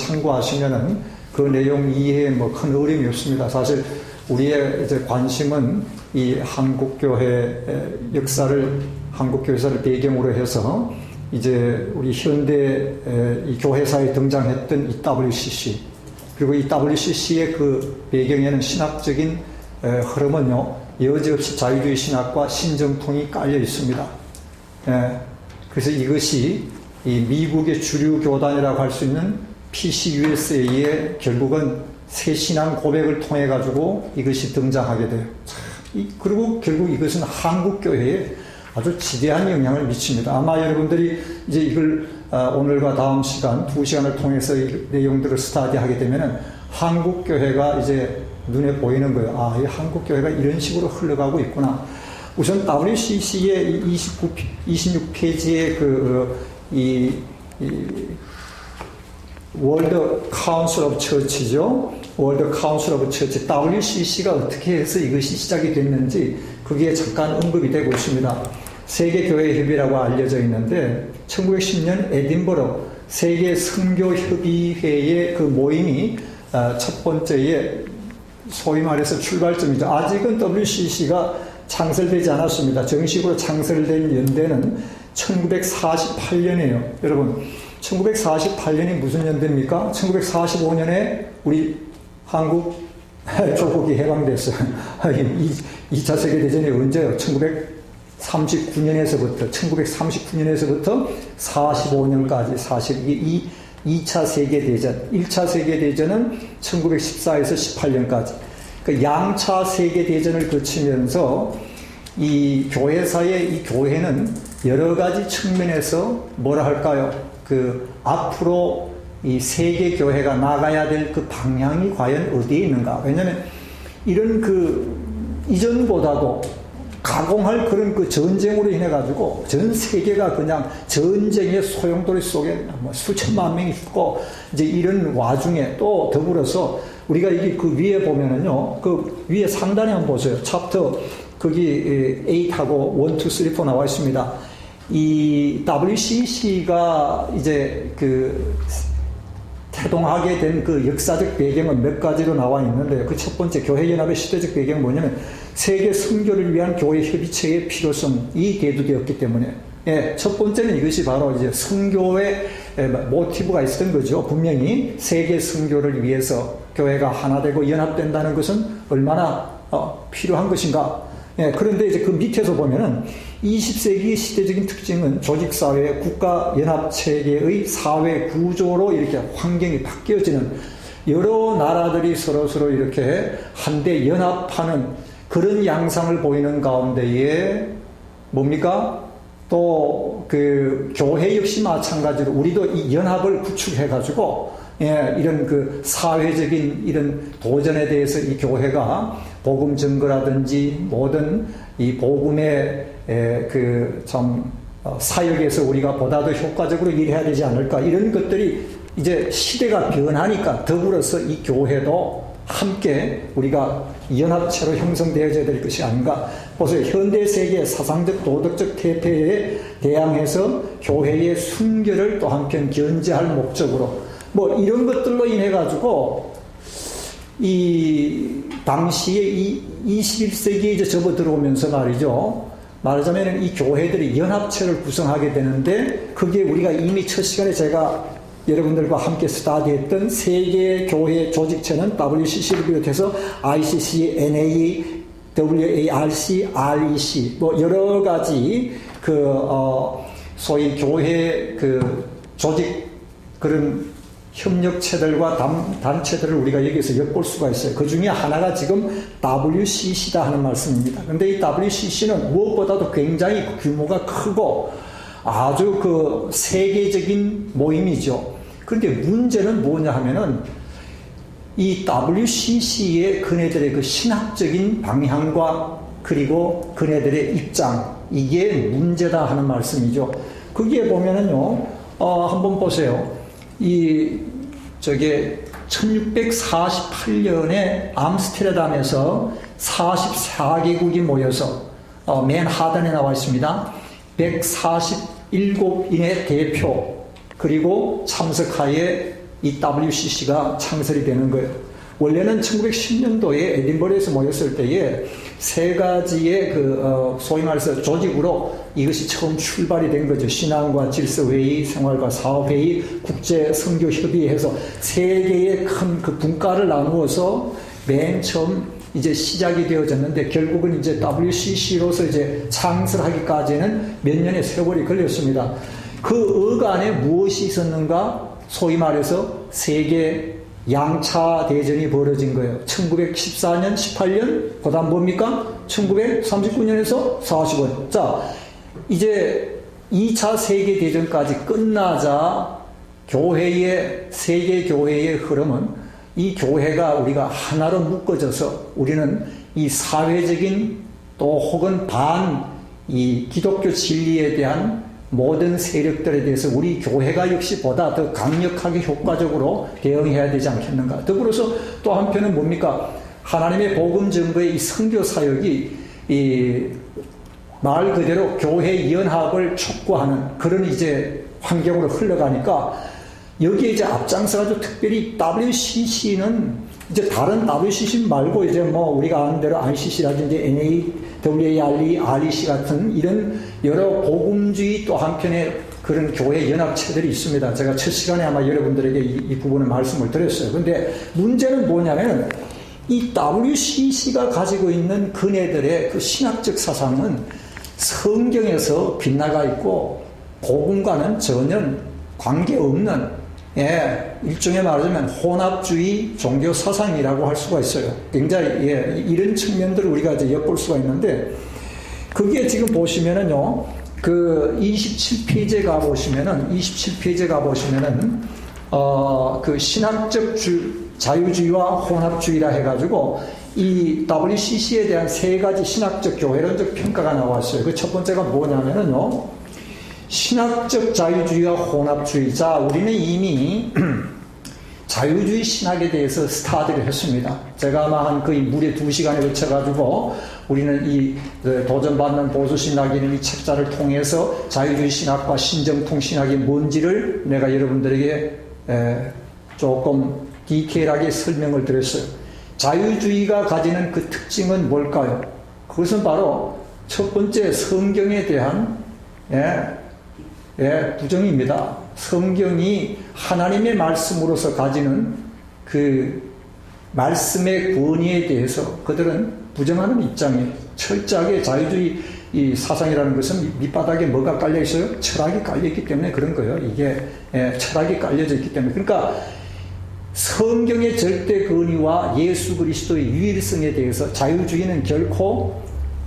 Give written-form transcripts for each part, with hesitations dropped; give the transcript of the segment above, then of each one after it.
참고하시면은 그 내용 이해에 뭐 큰 어려움이 없습니다. 사실 우리의 이제 관심은 이 한국교회 역사를 배경으로 해서 이제 우리 현대 이 교회사에 등장했던 이 WCC, 그리고 이 WCC의 그 배경에는 신학적인 흐름은요, 여지없이 자유주의 신학과 신정통이 깔려 있습니다. 그래서 이것이 이 미국의 주류 교단이라고 할 수 있는 PCUSA의 결국은 새신앙 고백을 통해 가지고 이것이 등장하게 돼요. 그리고 결국 이것은 한국교회에 아주 지대한 영향을 미칩니다. 아마 여러분들이 이제 이걸 오늘과 다음 시간 2시간을 통해서 이 내용들을 스터디하게 되면은 한국교회가 이제 눈에 보이는 거예요. 이 한국교회가 이런 식으로 흘러가고 있구나. 우선 WCC의 26페이지의 월드 카운슬 오브 처치죠. 월드 카운슬 오브 처치, WCC가 어떻게 해서 이것이 시작이 됐는지 그게 잠깐 언급이 되고 있습니다. 세계교회협의라고 알려져 있는데 1910년 에딘버러 세계 선교협의회의 그 모임이 첫 번째의 소위 말해서 출발점이죠. 아직은 WCC가 창설되지 않았습니다. 정식으로 창설된 연대는 1948년이에요. 여러분, 1948년이 무슨 연대입니까? 1945년에 우리 한국 조국이 해방됐어요. 2차 세계대전이 언제요? 1939년에서부터 45년까지 이게 2차 세계대전, 1차 세계대전은 1914에서 18년까지. 그 양차 세계대전을 거치면서 이 교회사의 이 교회는 여러 가지 측면에서 뭐라 할까요? 앞으로 이 세계교회가 나가야 될 그 방향이 과연 어디에 있는가? 왜냐면 이런 이전보다도 가공할 그런 그 전쟁으로 인해가지고 전 세계가 그냥 전쟁의 소용돌이 속에 뭐 수천만 명이 죽고 이제 이런 와중에 또 더불어서 우리가 이게 그 위에 보면은요, 그 위에 상단에 한번 보세요. 챕터 거기 8하고 1, 2, 3, 4 나와 있습니다. 이 WCC가 이제 태동하게 된 그 역사적 배경은 몇 가지로 나와 있는데요. 그 첫 번째 교회연합의 시대적 배경은 뭐냐면 세계 선교를 위한 교회 협의체의 필요성이 대두되었기 때문에, 첫 번째는 이것이 바로 이제 선교의 모티브가 있었던 거죠. 분명히 세계 선교를 위해서 교회가 하나 되고 연합된다는 것은 얼마나 필요한 것인가. 그런데 이제 그 밑에서 보면은 20세기의 시대적인 특징은 조직사회, 국가연합체계의 사회 구조로 이렇게 환경이 바뀌어지는 여러 나라들이 서로 이렇게 한데 연합하는 그런 양상을 보이는 가운데에 뭡니까? 또 교회 역시 마찬가지로 우리도 이 연합을 구축해가지고 이런 사회적인 이런 도전에 대해서 이 교회가 복음 증거라든지 모든 이 복음의 사역에서 우리가 보다 더 효과적으로 일해야 되지 않을까, 이런 것들이 이제 시대가 변하니까 더불어서 이 교회도 함께 우리가 연합체로 형성되어져야 될 것이 아닌가. 보세요. 현대 세계의 사상적 도덕적 태폐에 대항해서 교회의 순결을 또 한편 견제할 목적으로 뭐 이런 것들로 인해 가지고 이 당시에 이 21세기에 이제 접어들어오면서 말하자면 이 교회들이 연합체를 구성하게 되는데, 그게 우리가 이미 첫 시간에 제가 여러분들과 함께 스터디했던 세계 교회 조직체는 WCC를 비롯해서 ICC, NA, WARC, REC 뭐 여러 가지 소위 교회 조직 그런 협력체들과 단체들을 우리가 여기서 엿볼 수가 있어요. 그 중에 하나가 지금 WCC다 하는 말씀입니다. 근데 이 WCC는 무엇보다도 굉장히 규모가 크고 아주 세계적인 모임이죠. 그런데 문제는 뭐냐 하면은 이 WCC의 그네들의 신학적인 방향과 그리고 그네들의 입장, 이게 문제다 하는 말씀이죠. 거기에 보면은요, 한번 보세요. 1648년에 암스테르담에서 44개국이 모여서 맨하탄에 나와 있습니다. 147인의 대표 그리고 참석하에 이 WCC가 창설이 되는 거예요. 원래는 1910년도에 에딘버러에서 모였을 때에 세 가지의 소위 말해서 조직으로 이것이 처음 출발이 된 거죠. 신앙과 질서회의, 생활과 사업회의, 국제선교협의 해서 세 개의 큰 그 분과를 나누어서 맨 처음 이제 시작이 되어졌는데 결국은 이제 WCC로서 이제 창설하기까지는 몇 년의 세월이 걸렸습니다. 그 어간에 무엇이 있었는가? 소위 말해서 세계 양차 대전이 벌어진 거예요. 1914년, 18년, 그 다음 뭡니까? 1939년에서 40원. 자, 이제 2차 세계대전까지 끝나자 세계 교회의 흐름은 이 교회가 우리가 하나로 묶어져서 우리는 이 사회적인 또 혹은 이 기독교 진리에 대한 모든 세력들에 대해서 우리 교회가 역시 보다 더 강력하게 효과적으로 대응해야 되지 않겠는가. 더불어서 또 한편은 뭡니까? 하나님의 복음 전거의 이 선교 사역이 말 그대로 교회 연합을 촉구하는 그런 이제 환경으로 흘러가니까 여기에 이제 앞장서가지고 특별히 WCC는 이제 다른 WCC 말고 이제 우리가 아는 대로 ICC라든지 NAWARE, REC 같은 이런 여러 복음주의 또 한편에 그런 교회 연합체들이 있습니다. 제가 첫 시간에 아마 여러분들에게 이 부분을 말씀을 드렸어요. 근데 문제는 뭐냐면 이 WCC가 가지고 있는 그네들의 그 신학적 사상은 성경에서 빗나가 있고 복음과는 전혀 관계없는 일종의 말하자면 혼합주의 종교 사상이라고 할 수가 있어요. 굉장히 이런 측면들을 우리가 이제 엿볼 수가 있는데 그게 지금 보시면은요, 그 27페이지에 가보시면은 그 신학적 자유주의와 혼합주의라 해가지고 이 WCC에 대한 세 가지 신학적 교회론적 평가가 나왔어요. 그 첫 번째가 뭐냐면은요, 신학적 자유주의와 혼합주의. 자, 우리는 이미 자유주의 신학에 대해서 스타디를 했습니다. 제가 아마 한 거의 무려 2시간에 걸쳐가지고 우리는 이 도전받는 보수신학이라는 이 책자를 통해서 자유주의 신학과 신정통 신학이 뭔지를 내가 여러분들에게 조금 디테일하게 설명을 드렸어요. 자유주의가 가지는 그 특징은 뭘까요? 그것은 바로 첫 번째 성경에 대한 부정입니다. 성경이 하나님의 말씀으로서 가지는 그 말씀의 권위에 대해서 그들은 부정하는 입장이에요. 철저하게 자유주의 이 사상이라는 것은 밑바닥에 뭐가 깔려 있어요? 철학이 깔려 있기 때문에 그런 거예요. 이게 철학이 깔려져 있기 때문에. 그러니까 성경의 절대 권위와 예수 그리스도의 유일성에 대해서 자유주의는 결코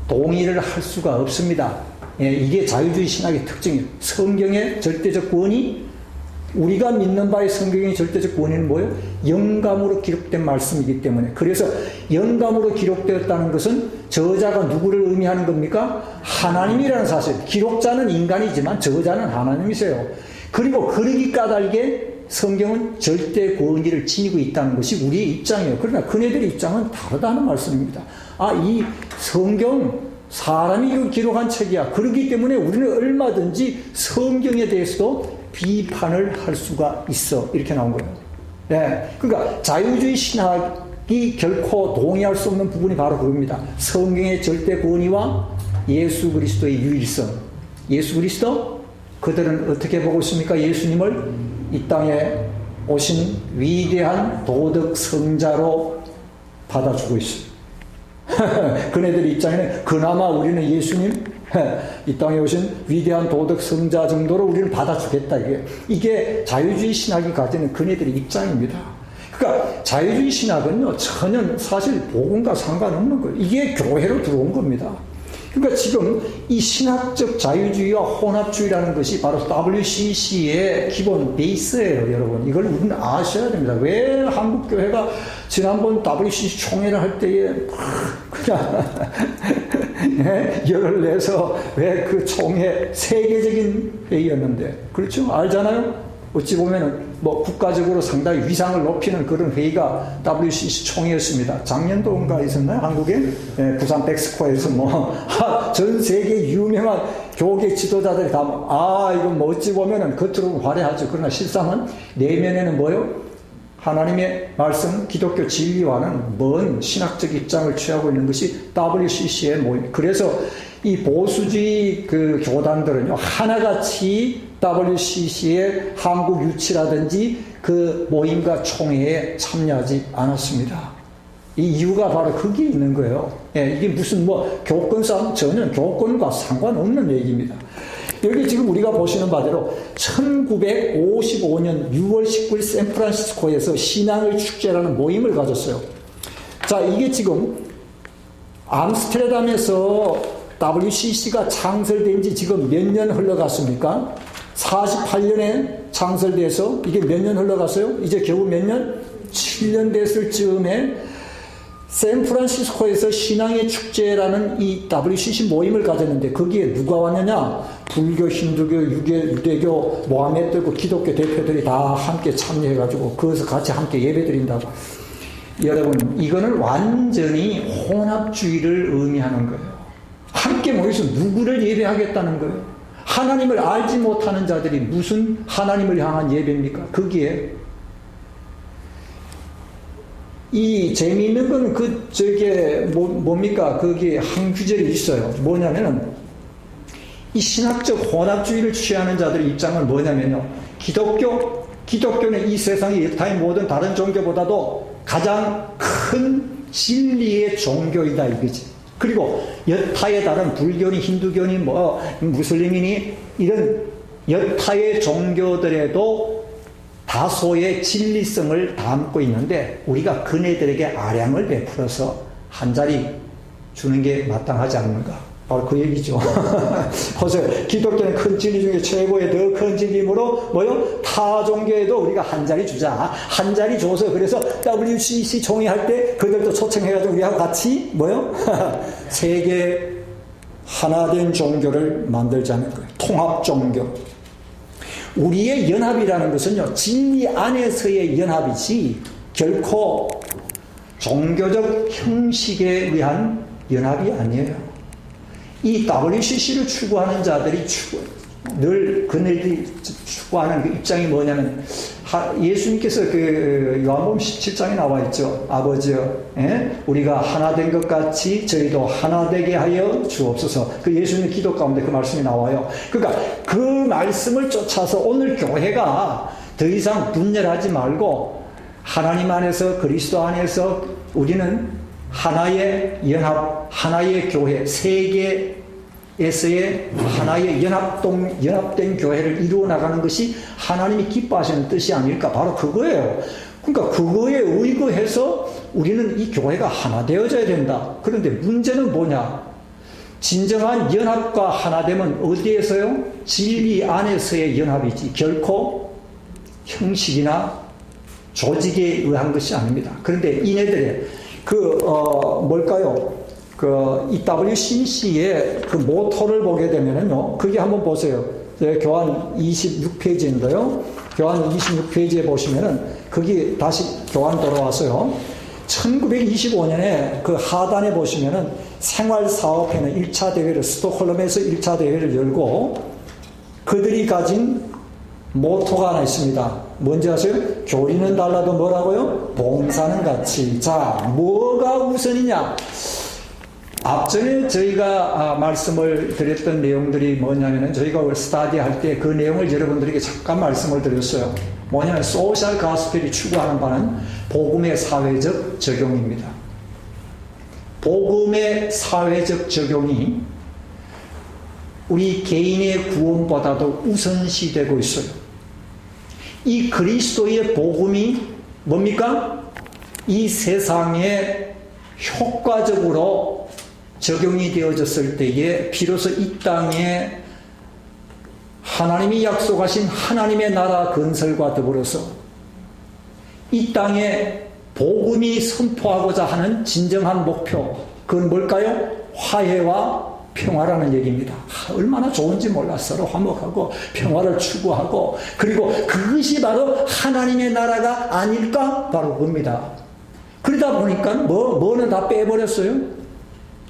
동의를 할 수가 없습니다. 이게 자유주의 신학의 특징이에요. 성경의 절대적 권위, 우리가 믿는 바의 성경의 절대적 권위는 뭐예요? 영감으로 기록된 말씀이기 때문에. 그래서 영감으로 기록되었다는 것은 저자가 누구를 의미하는 겁니까? 하나님이라는 사실. 기록자는 인간이지만 저자는 하나님이세요. 그리고 그러기 까닭에 성경은 절대 권위를 지니고 있다는 것이 우리의 입장이에요. 그러나 그네들의 입장은 다르다는 말씀입니다. 이 성경 사람이 기록한 책이야. 그렇기 때문에 우리는 얼마든지 성경에 대해서도 비판을 할 수가 있어. 이렇게 나온 거예요. 그러니까 자유주의 신학이 결코 동의할 수 없는 부분이 바로 그겁니다. 성경의 절대 권위와 예수 그리스도의 유일성. 예수 그리스도? 그들은 어떻게 보고 있습니까? 예수님을 이 땅에 오신 위대한 도덕 성자로 받아주고 있어요. 그네들 입장에는 그나마 우리는 예수님 이 땅에 오신 위대한 도덕 성자 정도로 우리를 받아주겠다. 이게 자유주의 신학이 가지는 그네들의 입장입니다. 그러니까 자유주의 신학은요 전혀 사실 복음과 상관없는 거예요. 이게 교회로 들어온 겁니다. 그러니까 지금 이 신학적 자유주의와 혼합주의라는 것이 바로 WCC의 기본 베이스예요, 여러분. 이걸 우리는 아셔야 됩니다. 왜 한국교회가 지난번 WCC 총회를 할 때에 그냥 열을 내서 왜 그 총회 세계적인 회의였는데, 그렇죠? 알잖아요? 어찌 보면은 국가적으로 상당히 위상을 높이는 그런 회의가 WCC 총회였습니다. 작년도인가 있었나요? 한국에? 부산 백스코에서 전 세계 유명한 교계 지도자들이 다, 이거 뭐 어찌 보면은 겉으로는 화려하죠. 그러나 실상은 내면에는 뭐요? 하나님의 말씀, 기독교 진리와는 먼 신학적 입장을 취하고 있는 것이 WCC의 모임. 그래서 이 보수주의 그 교단들은요, 하나같이 WCC의 한국 유치라든지 그 모임과 총회에 참여하지 않았습니다. 이 이유가 바로 거기에 있는 거예요. 예, 이게 무슨 뭐 교권 싸움, 전혀 교권과 상관없는 얘기입니다. 여기 지금 우리가 보시는 바대로 1955년 6월 19일 샌프란시스코에서 신앙의 축제라는 모임을 가졌어요. 자, 이게 지금 암스테르담에서 WCC가 창설된 지 지금 몇 년 흘러갔습니까? 48년에 창설돼서 이게 몇 년 흘러갔어요? 이제 겨우 몇 년? 7년 됐을 즈음에 샌프란시스코에서 신앙의 축제라는 이 WCC 모임을 가졌는데 거기에 누가 왔느냐? 불교, 힌두교, 유대교, 모하메드교, 기독교 대표들이 다 함께 참여해가지고 거기서 같이 함께 예배드린다고. 여러분, 이거는 완전히 혼합주의를 의미하는 거예요. 함께 모여서 누구를 예배하겠다는 거예요. 하나님을 알지 못하는 자들이 무슨 하나님을 향한 예배입니까? 거기에 이 재미있는 건 뭡니까? 거기에 한 구절이 있어요. 뭐냐면은 이 신학적 혼합주의를 취하는 자들의 입장은 뭐냐면요. 기독교는 이 세상의 여타의 모든 다른 종교보다도 가장 큰 진리의 종교이다 이거지. 그리고 여타의 다른 불교니 힌두교니 무슬림이니 이런 여타의 종교들에도 다소의 진리성을 담고 있는데 우리가 그네들에게 아량을 베풀어서 한 자리 주는 게 마땅하지 않는가? 바로 그 얘기죠. 보세요. 기독교는 큰 진리 중에 최고의 더 큰 진리이므로 뭐요? 타 종교에도 우리가 한 자리 주자. 한 자리 줘서 그래서 WCC 총회할 때 그들도 초청해가지고 우리하고 같이 뭐요? 세계 하나된 종교를 만들자는 거예요. 통합 종교. 우리의 연합이라는 것은요, 진리 안에서의 연합이지 결코 종교적 형식에 의한 연합이 아니에요. 이 WCC를 추구하는 자들이 그들이 추구하는 그 입장이 뭐냐면, 예수님께서 그 요한복음 17장에 나와 있죠. 아버지여, 우리가 하나 된 것 같이 저희도 하나 되게 하여 주옵소서. 그 예수님 기도 가운데 그 말씀이 나와요. 그러니까 그 말씀을 쫓아서 오늘 교회가 더 이상 분열하지 말고 하나님 안에서 그리스도 안에서 우리는 하나의 연합, 하나의 교회, 세계에서의 하나의 연합된 교회를 이루어 나가는 것이 하나님이 기뻐하시는 뜻이 아닐까? 바로 그거예요. 그러니까 그거에 의거해서 우리는 이 교회가 하나 되어져야 된다. 그런데 문제는 뭐냐? 진정한 연합과 하나됨은 어디에서요? 진리 안에서의 연합이지 결코 형식이나 조직에 의한 것이 아닙니다. 그런데 이네들의 뭘까요? 이 WCC의 그 모토를 보게 되면은요, 그게 한번 보세요. 교환 26페이지인데요. 교환 26페이지에 보시면은, 거기 다시 교환 돌아와서요. 1925년에 그 하단에 보시면은 생활사업회는 1차 대회를, 스톡홀름에서 1차 대회를 열고, 그들이 가진 모토가 하나 있습니다. 뭔지 아세요? 교리는 달라도 뭐라고요? 봉사는 같이. 자, 뭐가 우선이냐? 앞전에 저희가 말씀을 드렸던 내용들이 뭐냐면은 저희가 스타디할 때 그 내용을 여러분들에게 잠깐 말씀을 드렸어요. 뭐냐면 소셜 가스펠이 추구하는 바는 복음의 사회적 적용입니다. 복음의 사회적 적용이 우리 개인의 구원보다도 우선시되고 있어요. 이 그리스도의 복음이 뭡니까? 이 세상에 효과적으로 적용이 되어졌을 때에 비로소 이 땅에 하나님이 약속하신 하나님의 나라 건설과 더불어서 이 땅에 복음이 선포하고자 하는 진정한 목표, 그건 뭘까요? 화해와 평화라는 얘기입니다. 얼마나 좋은지 몰라. 서로 화목하고 평화를 추구하고, 그리고 그것이 바로 하나님의 나라가 아닐까? 바로 그겁니다. 그러다 보니까 뭐는 다 빼버렸어요?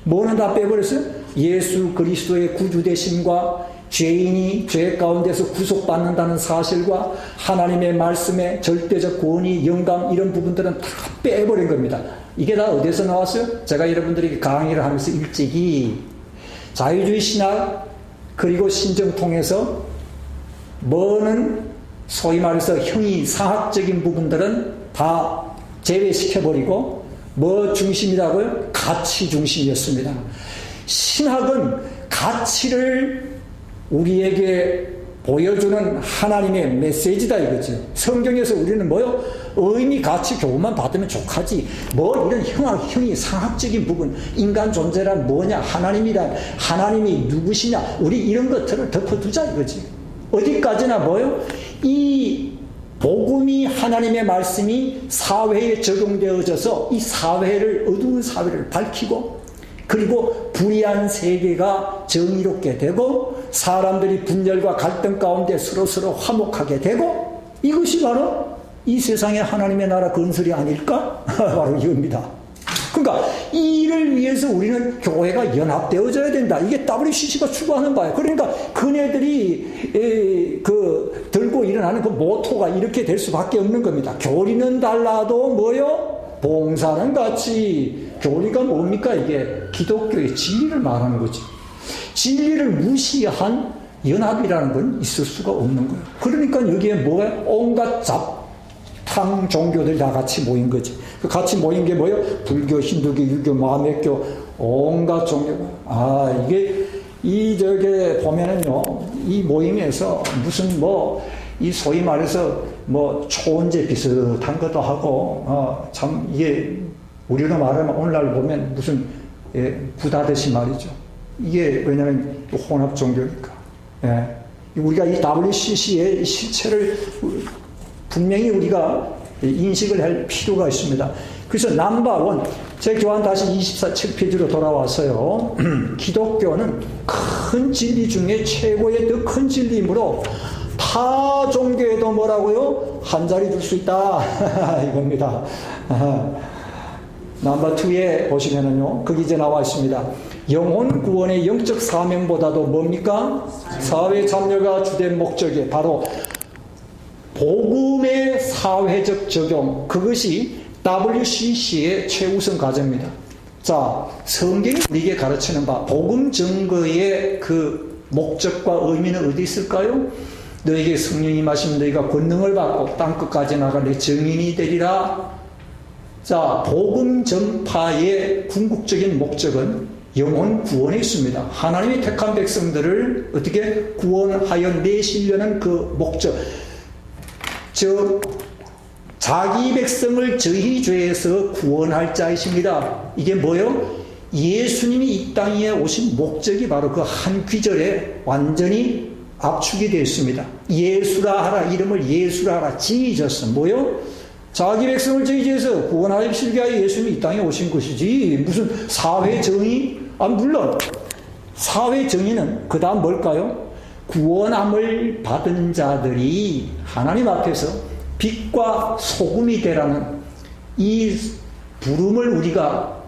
뭐는 다 빼버렸어요? 예수 그리스도의 구주되심과 죄인이 죄 가운데서 구속받는다는 사실과 하나님의 말씀의 절대적 권위, 영감 이런 부분들은 다 빼버린 겁니다. 이게 다 어디서 나왔어요? 제가 여러분들에게 강의를 하면서 일찍이 자유주의 신학 그리고 신정 통해서 뭐는 소위 말해서 형이 상학적인 부분들은 다 제외시켜버리고 뭐 중심이라고요? 가치 중심이었습니다. 신학은 가치를 우리에게 보여주는 하나님의 메시지다 이거죠. 성경에서 우리는 뭐요? 의미, 가치 교훈만 받으면 족하지. 뭐 이런 형이 상학적인 부분, 인간 존재란 뭐냐, 하나님이란 하나님이 누구시냐, 우리 이런 것들을 덮어두자 이거지. 어디까지나 뭐요? 이 복음이 하나님의 말씀이 사회에 적용되어져서 이 사회를 어두운 사회를 밝히고 그리고 불의한 세계가 정의롭게 되고 사람들이 분열과 갈등 가운데 서로 화목하게 되고 이것이 바로 이 세상의 하나님의 나라 건설이 아닐까? 바로 이겁니다. 그러니까 이 일을 위해서 우리는 교회가 연합되어져야 된다. 이게 WCC가 추구하는 바예요. 그러니까 그네들이 들고 일어나는 그 모토가 이렇게 될 수밖에 없는 겁니다. 교리는 달라도 뭐요? 봉사는 같이. 교리가 뭡니까? 이게 기독교의 진리를 말하는 거지. 진리를 무시한 연합이라는 건 있을 수가 없는 거예요. 그러니까 여기에 뭐야? 온갖 잡탕 종교들이 다 같이 모인 거지. 그 같이 모인 게 뭐예요? 불교, 힌두교, 유교, 마음의교, 온갖 종교가. 저게 보면은요, 이 모임에서 무슨 이 소위 말해서 초원제 비슷한 것도 하고, 참, 이게, 우리로 말하면 오늘날 보면 무슨, 부다듯이 말이죠. 이게 왜냐면 혼합 종교니까. 우리가 이 WCC의 실체를 분명히 우리가 인식을 할 필요가 있습니다. 그래서 넘버원, 제 교환 다시 24페이지로 돌아와서요. 기독교는 큰 진리 중에 최고의 더 큰 진리이므로 타 종교에도 뭐라고요? 한 자리 둘 수 있다. 이겁니다. 넘버 2에 보시면은요, 거기 이제 나와 있습니다. 영혼 구원의 영적 사명보다도 뭡니까? 사회 참여가 주된 목적이 바로 복음의 사회적 적용, 그것이 WCC의 최우선 과제입니다. 자, 성경이 우리에게 가르치는 바, 복음 증거의 그 목적과 의미는 어디 있을까요? 너에게 성령이 임하시면 너희가 권능을 받고 땅끝까지 나가 내 증인이 되리라. 자, 복음 전파의 궁극적인 목적은 영혼 구원에 있습니다. 하나님이 택한 백성들을 어떻게 구원하여 내시려는 그 목적. 자기 백성을 저희 죄에서 구원할 자이십니다. 이게 뭐요? 예수님이 이 땅에 오신 목적이 바로 그 한 귀절에 완전히 압축이 되어 있습니다. 예수라 하라, 이름을 예수라 하라, 지어졌어. 뭐요? 자기 백성을 저희 죄에서 구원하시기 위하여 예수님이 이 땅에 오신 것이지, 무슨 사회 정의? 물론 사회 정의는 그 다음 뭘까요? 구원함을 받은 자들이 하나님 앞에서 빛과 소금이 되라는 이 부름을 우리가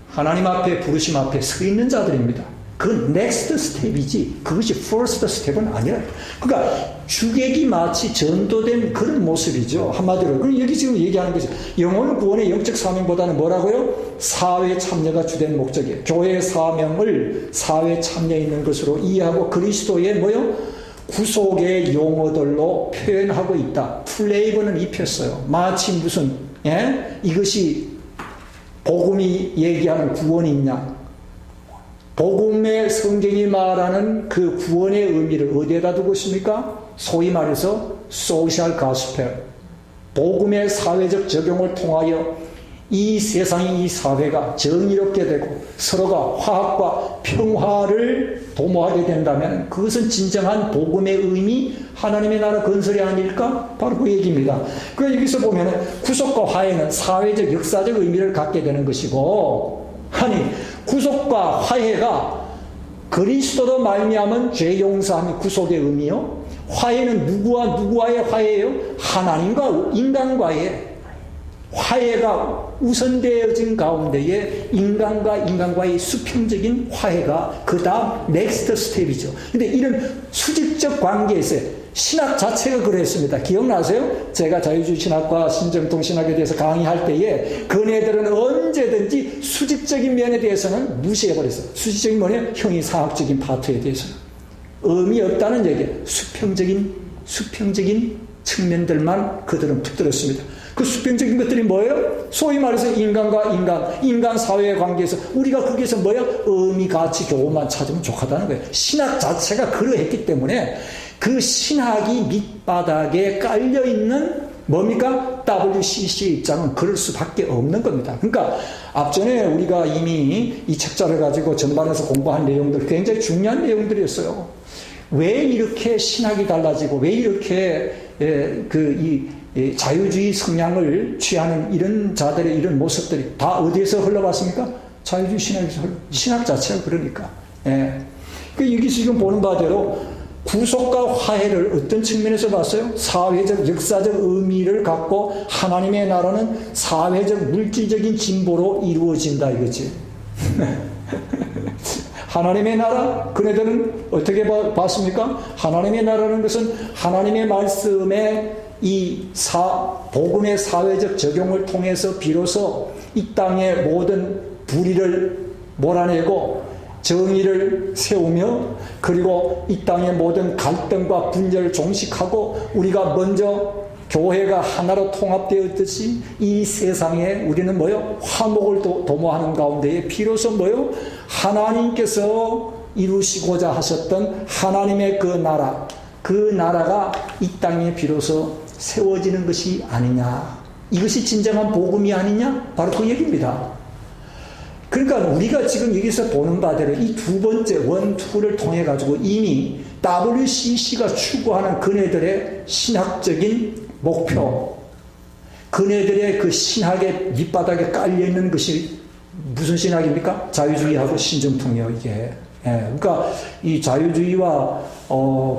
하나님 앞에 부르심 앞에 서 있는 자들입니다. 그건 next step이지 그것이 first step은 아니라. 그러니까 주객이 마치 전도된 그런 모습이죠. 한마디로. 그럼 여기 지금 얘기하는 것이 영혼 구원의 영적 사명보다는 뭐라고요? 사회 참여가 주된 목적이에요. 교회의 사명을 사회 참여에 있는 것으로 이해하고 그리스도의 뭐요? 구속의 용어들로 표현하고 있다. 플레이버는 입혔어요. 마치 무슨 이것이 복음이 얘기하는 구원이 있냐? 복음의 성경이 말하는 그 구원의 의미를 어디에다 두고 있습니까? 소위 말해서 소셜 가스펠, 복음의 사회적 적용을 통하여 이 세상이, 이 사회가 정의롭게 되고 서로가 화합과 평화를 도모하게 된다면 그것은 진정한 복음의 의미, 하나님의 나라 건설이 아닐까? 바로 그 얘기입니다. 그래서 여기서 보면 구속과 화해는 사회적 역사적 의미를 갖게 되는 것이고, 아니 구속과 화해가 그리스도로 말미암은 죄 용서함이 구속의 의미요, 화해는 누구와 누구와의 화해예요? 하나님과 인간과의. 화해가 우선되어진 가운데에 인간과 인간과의 수평적인 화해가 그 다음 넥스트 스텝이죠. 근데 이런 수직적 관계에서 신학 자체가 그랬습니다. 기억나세요? 제가 자유주의 신학과 신정통 신학에 대해서 강의할 때에 그네들은 언제든지 수직적인 면에 대해서는 무시해버렸어요. 수직적인 면에 형이상학적인 파트에 대해서는 의미 없다는 얘기예요. 수평적인 측면들만 그들은 붙들었습니다. 그 수평적인 것들이 뭐예요? 소위 말해서 인간과 인간 사회의 관계에서 우리가 거기에서 뭐야? 의미, 가치, 교훈만 찾으면 좋다는 거예요. 신학 자체가 그러했기 때문에 그 신학이 밑바닥에 깔려있는 뭡니까? WCC의 입장은 그럴 수밖에 없는 겁니다. 그러니까 앞전에 우리가 이미 이 책자를 가지고 전반에서 공부한 내용들 굉장히 중요한 내용들이었어요. 왜 이렇게 신학이 달라지고 왜 이렇게 이 자유주의 성향을 취하는 이런 자들의 이런 모습들이 다 어디에서 흘러갔습니까? 자유주의 신학에서 신학 자체가 그러니까. 예. 여기서 지금 보는 바대로 구속과 화해를 어떤 측면에서 봤어요? 사회적, 역사적 의미를 갖고 하나님의 나라는 사회적, 물질적인 진보로 이루어진다 이거지. 하나님의 나라? 그네들은 어떻게 봤습니까? 하나님의 나라는 것은 하나님의 말씀에 복음의 사회적 적용을 통해서 비로소 이 땅의 모든 불의를 몰아내고 정의를 세우며 그리고 이 땅의 모든 갈등과 분열을 종식하고 우리가 먼저 교회가 하나로 통합되었듯이 이 세상에 우리는 뭐요? 화목을 도모하는 가운데에 비로소 뭐요? 하나님께서 이루시고자 하셨던 하나님의 그 나라가 이 땅에 비로소 세워지는 것이 아니냐. 이것이 진정한 복음이 아니냐? 바로 그 얘기입니다. 그러니까 우리가 지금 여기서 보는 바대로 이 두 번째 원투를 통해 가지고 이미 WCC가 추구하는 그네들의 신학적인 목표, 그네들의 그 신학의 밑바닥에 깔려있는 것이 무슨 신학입니까? 자유주의하고 신정통이에요, 이게. 예, 그러니까 이 자유주의와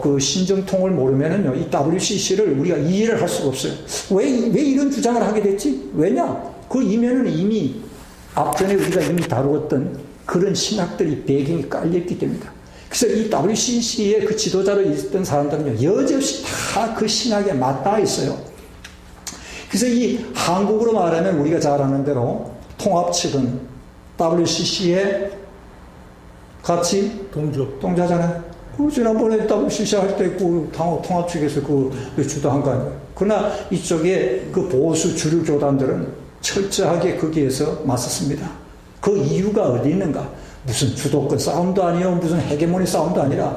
그 신정통을 모르면은요, 이 WCC를 우리가 이해를 할 수가 없어요. 왜 이런 주장을 하게 됐지? 왜냐? 그 이면은 이미 앞전에 우리가 이미 다루었던 그런 신학들이 배경이 깔려있기 때문이다. 그래서 이 WCC의 그 지도자로 있었던 사람들은요, 여지없이 다 그 신학에 맞닿아 있어요. 그래서 이 한국으로 말하면 우리가 잘 아는 대로 통합 측은 WCC에 같이 동조하잖아요. 지난번에 WCC 할 때 그 통합 측에서 그 주도한 거 아니에요. 그러나 이쪽에 그 보수 주류 교단들은 철저하게 거기에서 맞섰습니다. 그 이유가 어디 있는가? 무슨 주도권 싸움도 아니요, 무슨 헤게모니 싸움도 아니라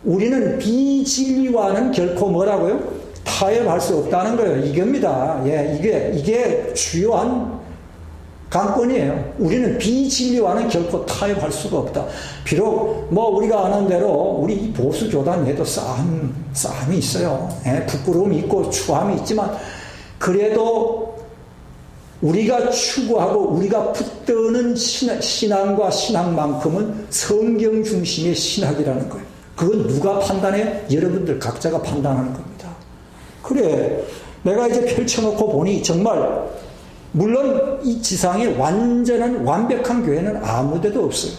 우리는 비진리와는 결코 뭐라고요? 타협할 수 없다는 거예요. 이겁니다. 예, 이게 주요한 관건이에요. 우리는 비진리와는 결코 타협할 수가 없다. 비록 우리가 아는 대로 우리 보수 교단 내도 싸움이 있어요. 예, 부끄러움이 있고 추함이 있지만 그래도 우리가 추구하고 우리가 붙드는 신앙과 신앙만큼은 성경 중심의 신학이라는 거예요. 그건 누가 판단해? 여러분들 각자가 판단하는 겁니다. 그래, 내가 이제 펼쳐놓고 보니 정말 물론 이 지상에 완벽한 교회는 아무데도 없어요.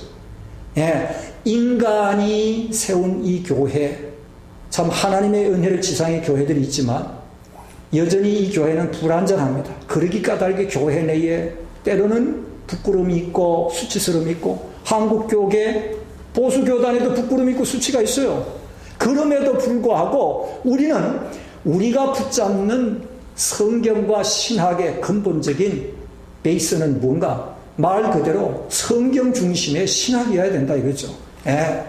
예, 인간이 세운 이 교회, 참 하나님의 은혜를 지상의 교회들이 있지만 여전히 이 교회는 불완전합니다. 그러기 까닭에 교회 내에 때로는 부끄러움이 있고 수치스러움이 있고 한국교계 보수교단에도 부끄러움이 있고 수치가 있어요. 그럼에도 불구하고 우리는 우리가 붙잡는 성경과 신학의 근본적인 베이스는 뭔가? 말 그대로 성경 중심의 신학이어야 된다 이거죠. 예.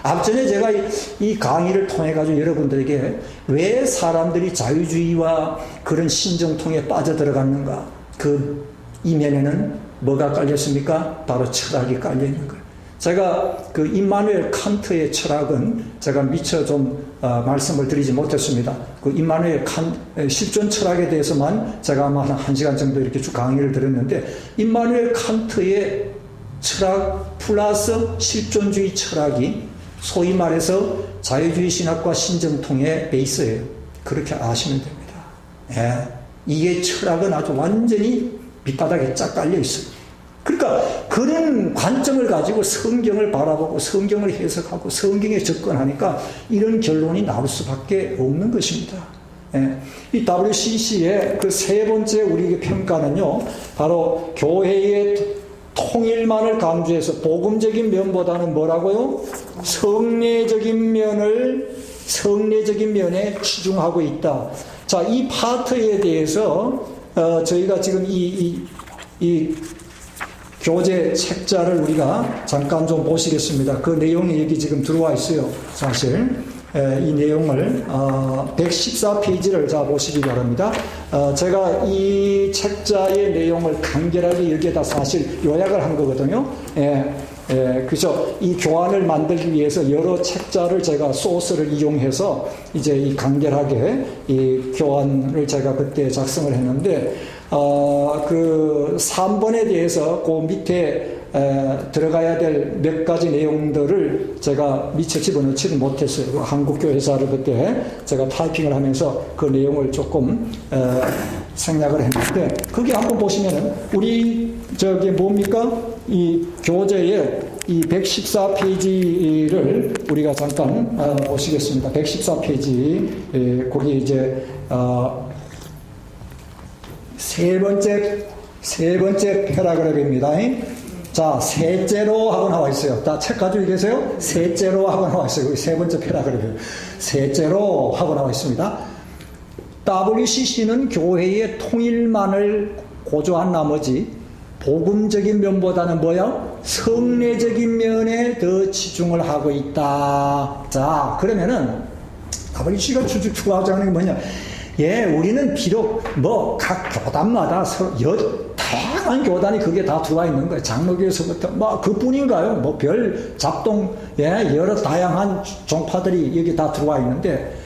앞전에 제가 이 강의를 통해 가지고 여러분들에게 왜 사람들이 자유주의와 그런 신정통에 빠져들어갔는가? 그 이면에는 뭐가 깔렸습니까? 바로 철학이 깔려 있는 거예요. 제가 그 임마누엘 칸트의 철학은 제가 미처 좀 말씀을 드리지 못했습니다. 그 임마누엘 실존 철학에 대해서만 제가 아마 한 1시간 정도 이렇게 쭉 강의를 들었는데 임마누엘 칸트의 철학 플러스 실존주의 철학이 소위 말해서 자유주의 신학과 신정통의 베이스예요. 그렇게 아시면 됩니다. 예. 이게 철학은 아주 완전히 밑바닥에 쫙 깔려 있어요. 그러니까 그런 관점을 가지고 성경을 바라보고 성경을 해석하고 성경에 접근하니까 이런 결론이 나올 수밖에 없는 것입니다. 예. 이 WCC의 그 세 번째 우리의 평가는요, 바로 교회의 통일만을 강조해서 복음적인 면보다는 뭐라고요? 성례적인 면에 치중하고 있다. 자, 이 파트에 대해서 저희가 지금 이 교재 책자를 우리가 잠깐 좀 보시겠습니다. 그 내용이 여기 지금 들어와 있어요. 사실 이 내용을 114페이지를 자 보시기 바랍니다. 제가 이 책자의 내용을 간결하게 여기에다 사실 요약을 한 거거든요. 그죠? 이 교환을 만들기 위해서 여러 책자를 제가 소스를 이용해서 이제 이 간결하게 이 교환을 제가 그때 작성을 했는데, 그 3번에 대해서 그 밑에 들어가야 될 몇 가지 내용들을 제가 미처 집어넣지는 못했어요. 한국교회사를 그때 제가 타이핑을 하면서 그 내용을 조금 생략을 했는데, 거기 한번 보시면은 우리 저기 뭡니까? 이 교재의 이 114페이지를 우리가 잠깐 보시겠습니다. 114페이지 거기 이제 세 번째 패러그래프입니다. 자, 셋째로 하고 나와 있어요. 자, 책 가지고 계세요? 셋째로 하고 나와 있어요. 여기 세 번째 패러그래프. 셋째로 하고 나와 있습니다. WCC는 교회의 통일만을 고조한 나머지 복음적인 면보다는 뭐야? 성례적인 면에 더 치중을 하고 있다. 자, 그러면은 WCC가 추구하자는 게 뭐냐? 예, 우리는 비록 뭐 각 교단마다 다양한 교단이 그게 다 들어와 있는 거예요. 장로교에서부터 뭐 그뿐인가요? 뭐 별 잡동 여러 다양한 종파들이 여기 다 들어와 있는데,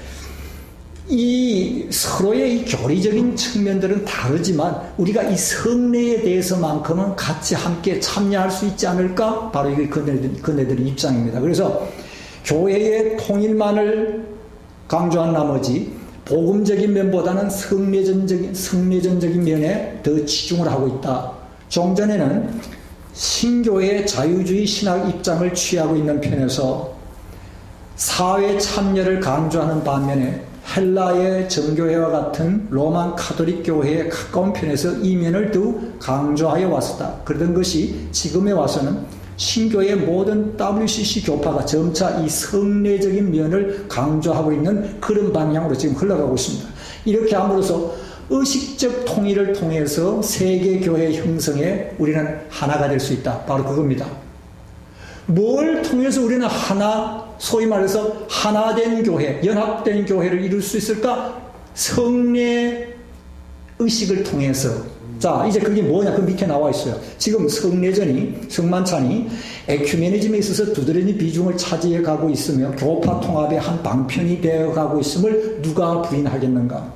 이 서로의 이 교리적인 측면들은 다르지만 우리가 이 성례에 대해서만큼은 같이 함께 참여할 수 있지 않을까? 바로 이게 그네들의 입장입니다. 그래서 교회의 통일만을 강조한 나머지 복음적인 면보다는 성례전적인 면에 더 치중을 하고 있다. 종전에는 신교의 자유주의 신학 입장을 취하고 있는 편에서 사회 참여를 강조하는 반면에 헬라의 정교회와 같은 로만 카톨릭 교회에 가까운 편에서 이 면을 더욱 강조하여 왔었다. 그러던 것이 지금에 와서는 신교의 모든 WCC 교파가 점차 이 성례적인 면을 강조하고 있는 그런 방향으로 지금 흘러가고 있습니다. 이렇게 함으로써 의식적 통일을 통해서 세계교회 형성에 우리는 하나가 될 수 있다. 바로 그겁니다. 뭘 통해서 우리는 소위 말해서 하나된 교회, 연합된 교회를 이룰 수 있을까? 성례 의식을 통해서. 자, 이제 그게 뭐냐? 그 밑에 나와 있어요. 지금 성만찬이 에큐메니즘에 있어서 두드러진 비중을 차지해 가고 있으며 교파 통합의 한 방편이 되어 가고 있음을 누가 부인하겠는가?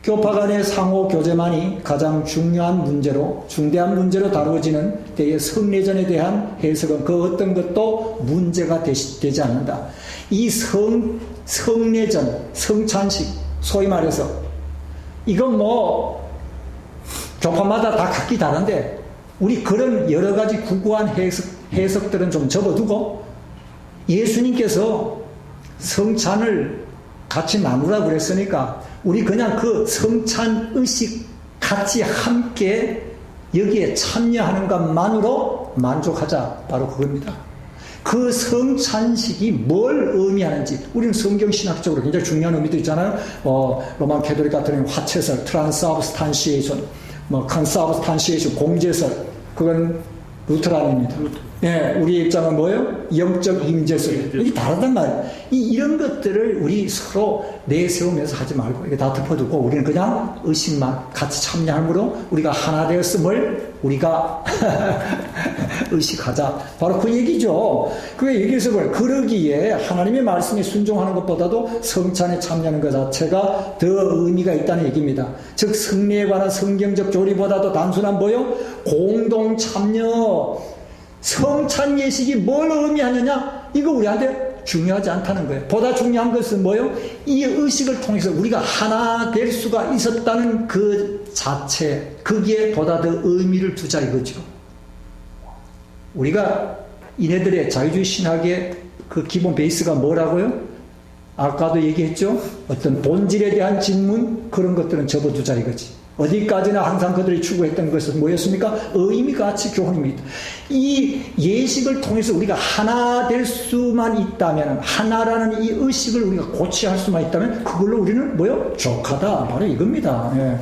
교파 간의 상호 교제만이 가장 중대한 문제로 다루어지는 때의 성례전에 대한 해석은 그 어떤 것도 문제가 되지 않는다. 이 성례전, 성찬식, 소위 말해서 이건 뭐 교파마다 다 각기 다른데 우리 그런 여러 가지 구구한 해석들은 좀 접어두고 예수님께서 성찬을 같이 나누라고 그랬으니까 우리 그냥 그 성찬 의식 같이 함께 여기에 참여하는 것만으로 만족하자. 바로 그겁니다. 그 성찬식이 뭘 의미하는지 우리는 성경신학적으로 굉장히 중요한 의미도 있잖아요. 로만 캐톨릭 같은 경우는 화채설, 트란스아브스탄시에이션, 컨사브스탄시에이션, 공제설, 그건 루터란입니다. 예, 우리의 입장은 뭐예요? 영적 임재설. 이게 다르단 말이에요. 이런 것들을 우리 서로 내세우면서 하지 말고 이게 다 덮어두고 우리는 그냥 의식만 같이 참여함으로 우리가 하나 되었음을 우리가 의식하자. 바로 그 얘기죠. 그게 여기서 그러기에 하나님의 말씀에 순종하는 것보다도 성찬에 참여하는 것 자체가 더 의미가 있다는 얘기입니다. 즉 성례에 관한 성경적 교리보다도 단순한 뭐요? 공동 참여. 성찬 예식이 뭘 의미하느냐? 이거 우리한테 중요하지 않다는 거예요. 보다 중요한 것은 뭐예요? 이 의식을 통해서 우리가 하나 될 수가 있었다는 그 자체, 거기에 보다 더 의미를 두자 이거죠. 우리가 이네들의 자유주의 신학의 그 기본 베이스가 뭐라고요? 아까도 얘기했죠? 어떤 본질에 대한 질문, 그런 것들은 접어두자 이거지. 어디까지나 항상 그들이 추구했던 것은 뭐였습니까? 의미, 가치, 교훈입니다. 이 예식을 통해서 우리가 하나 될 수만 있다면, 하나라는 이 의식을 우리가 고취할 수만 있다면, 그걸로 우리는 뭐요? 족하다. 바로 이겁니다. 예.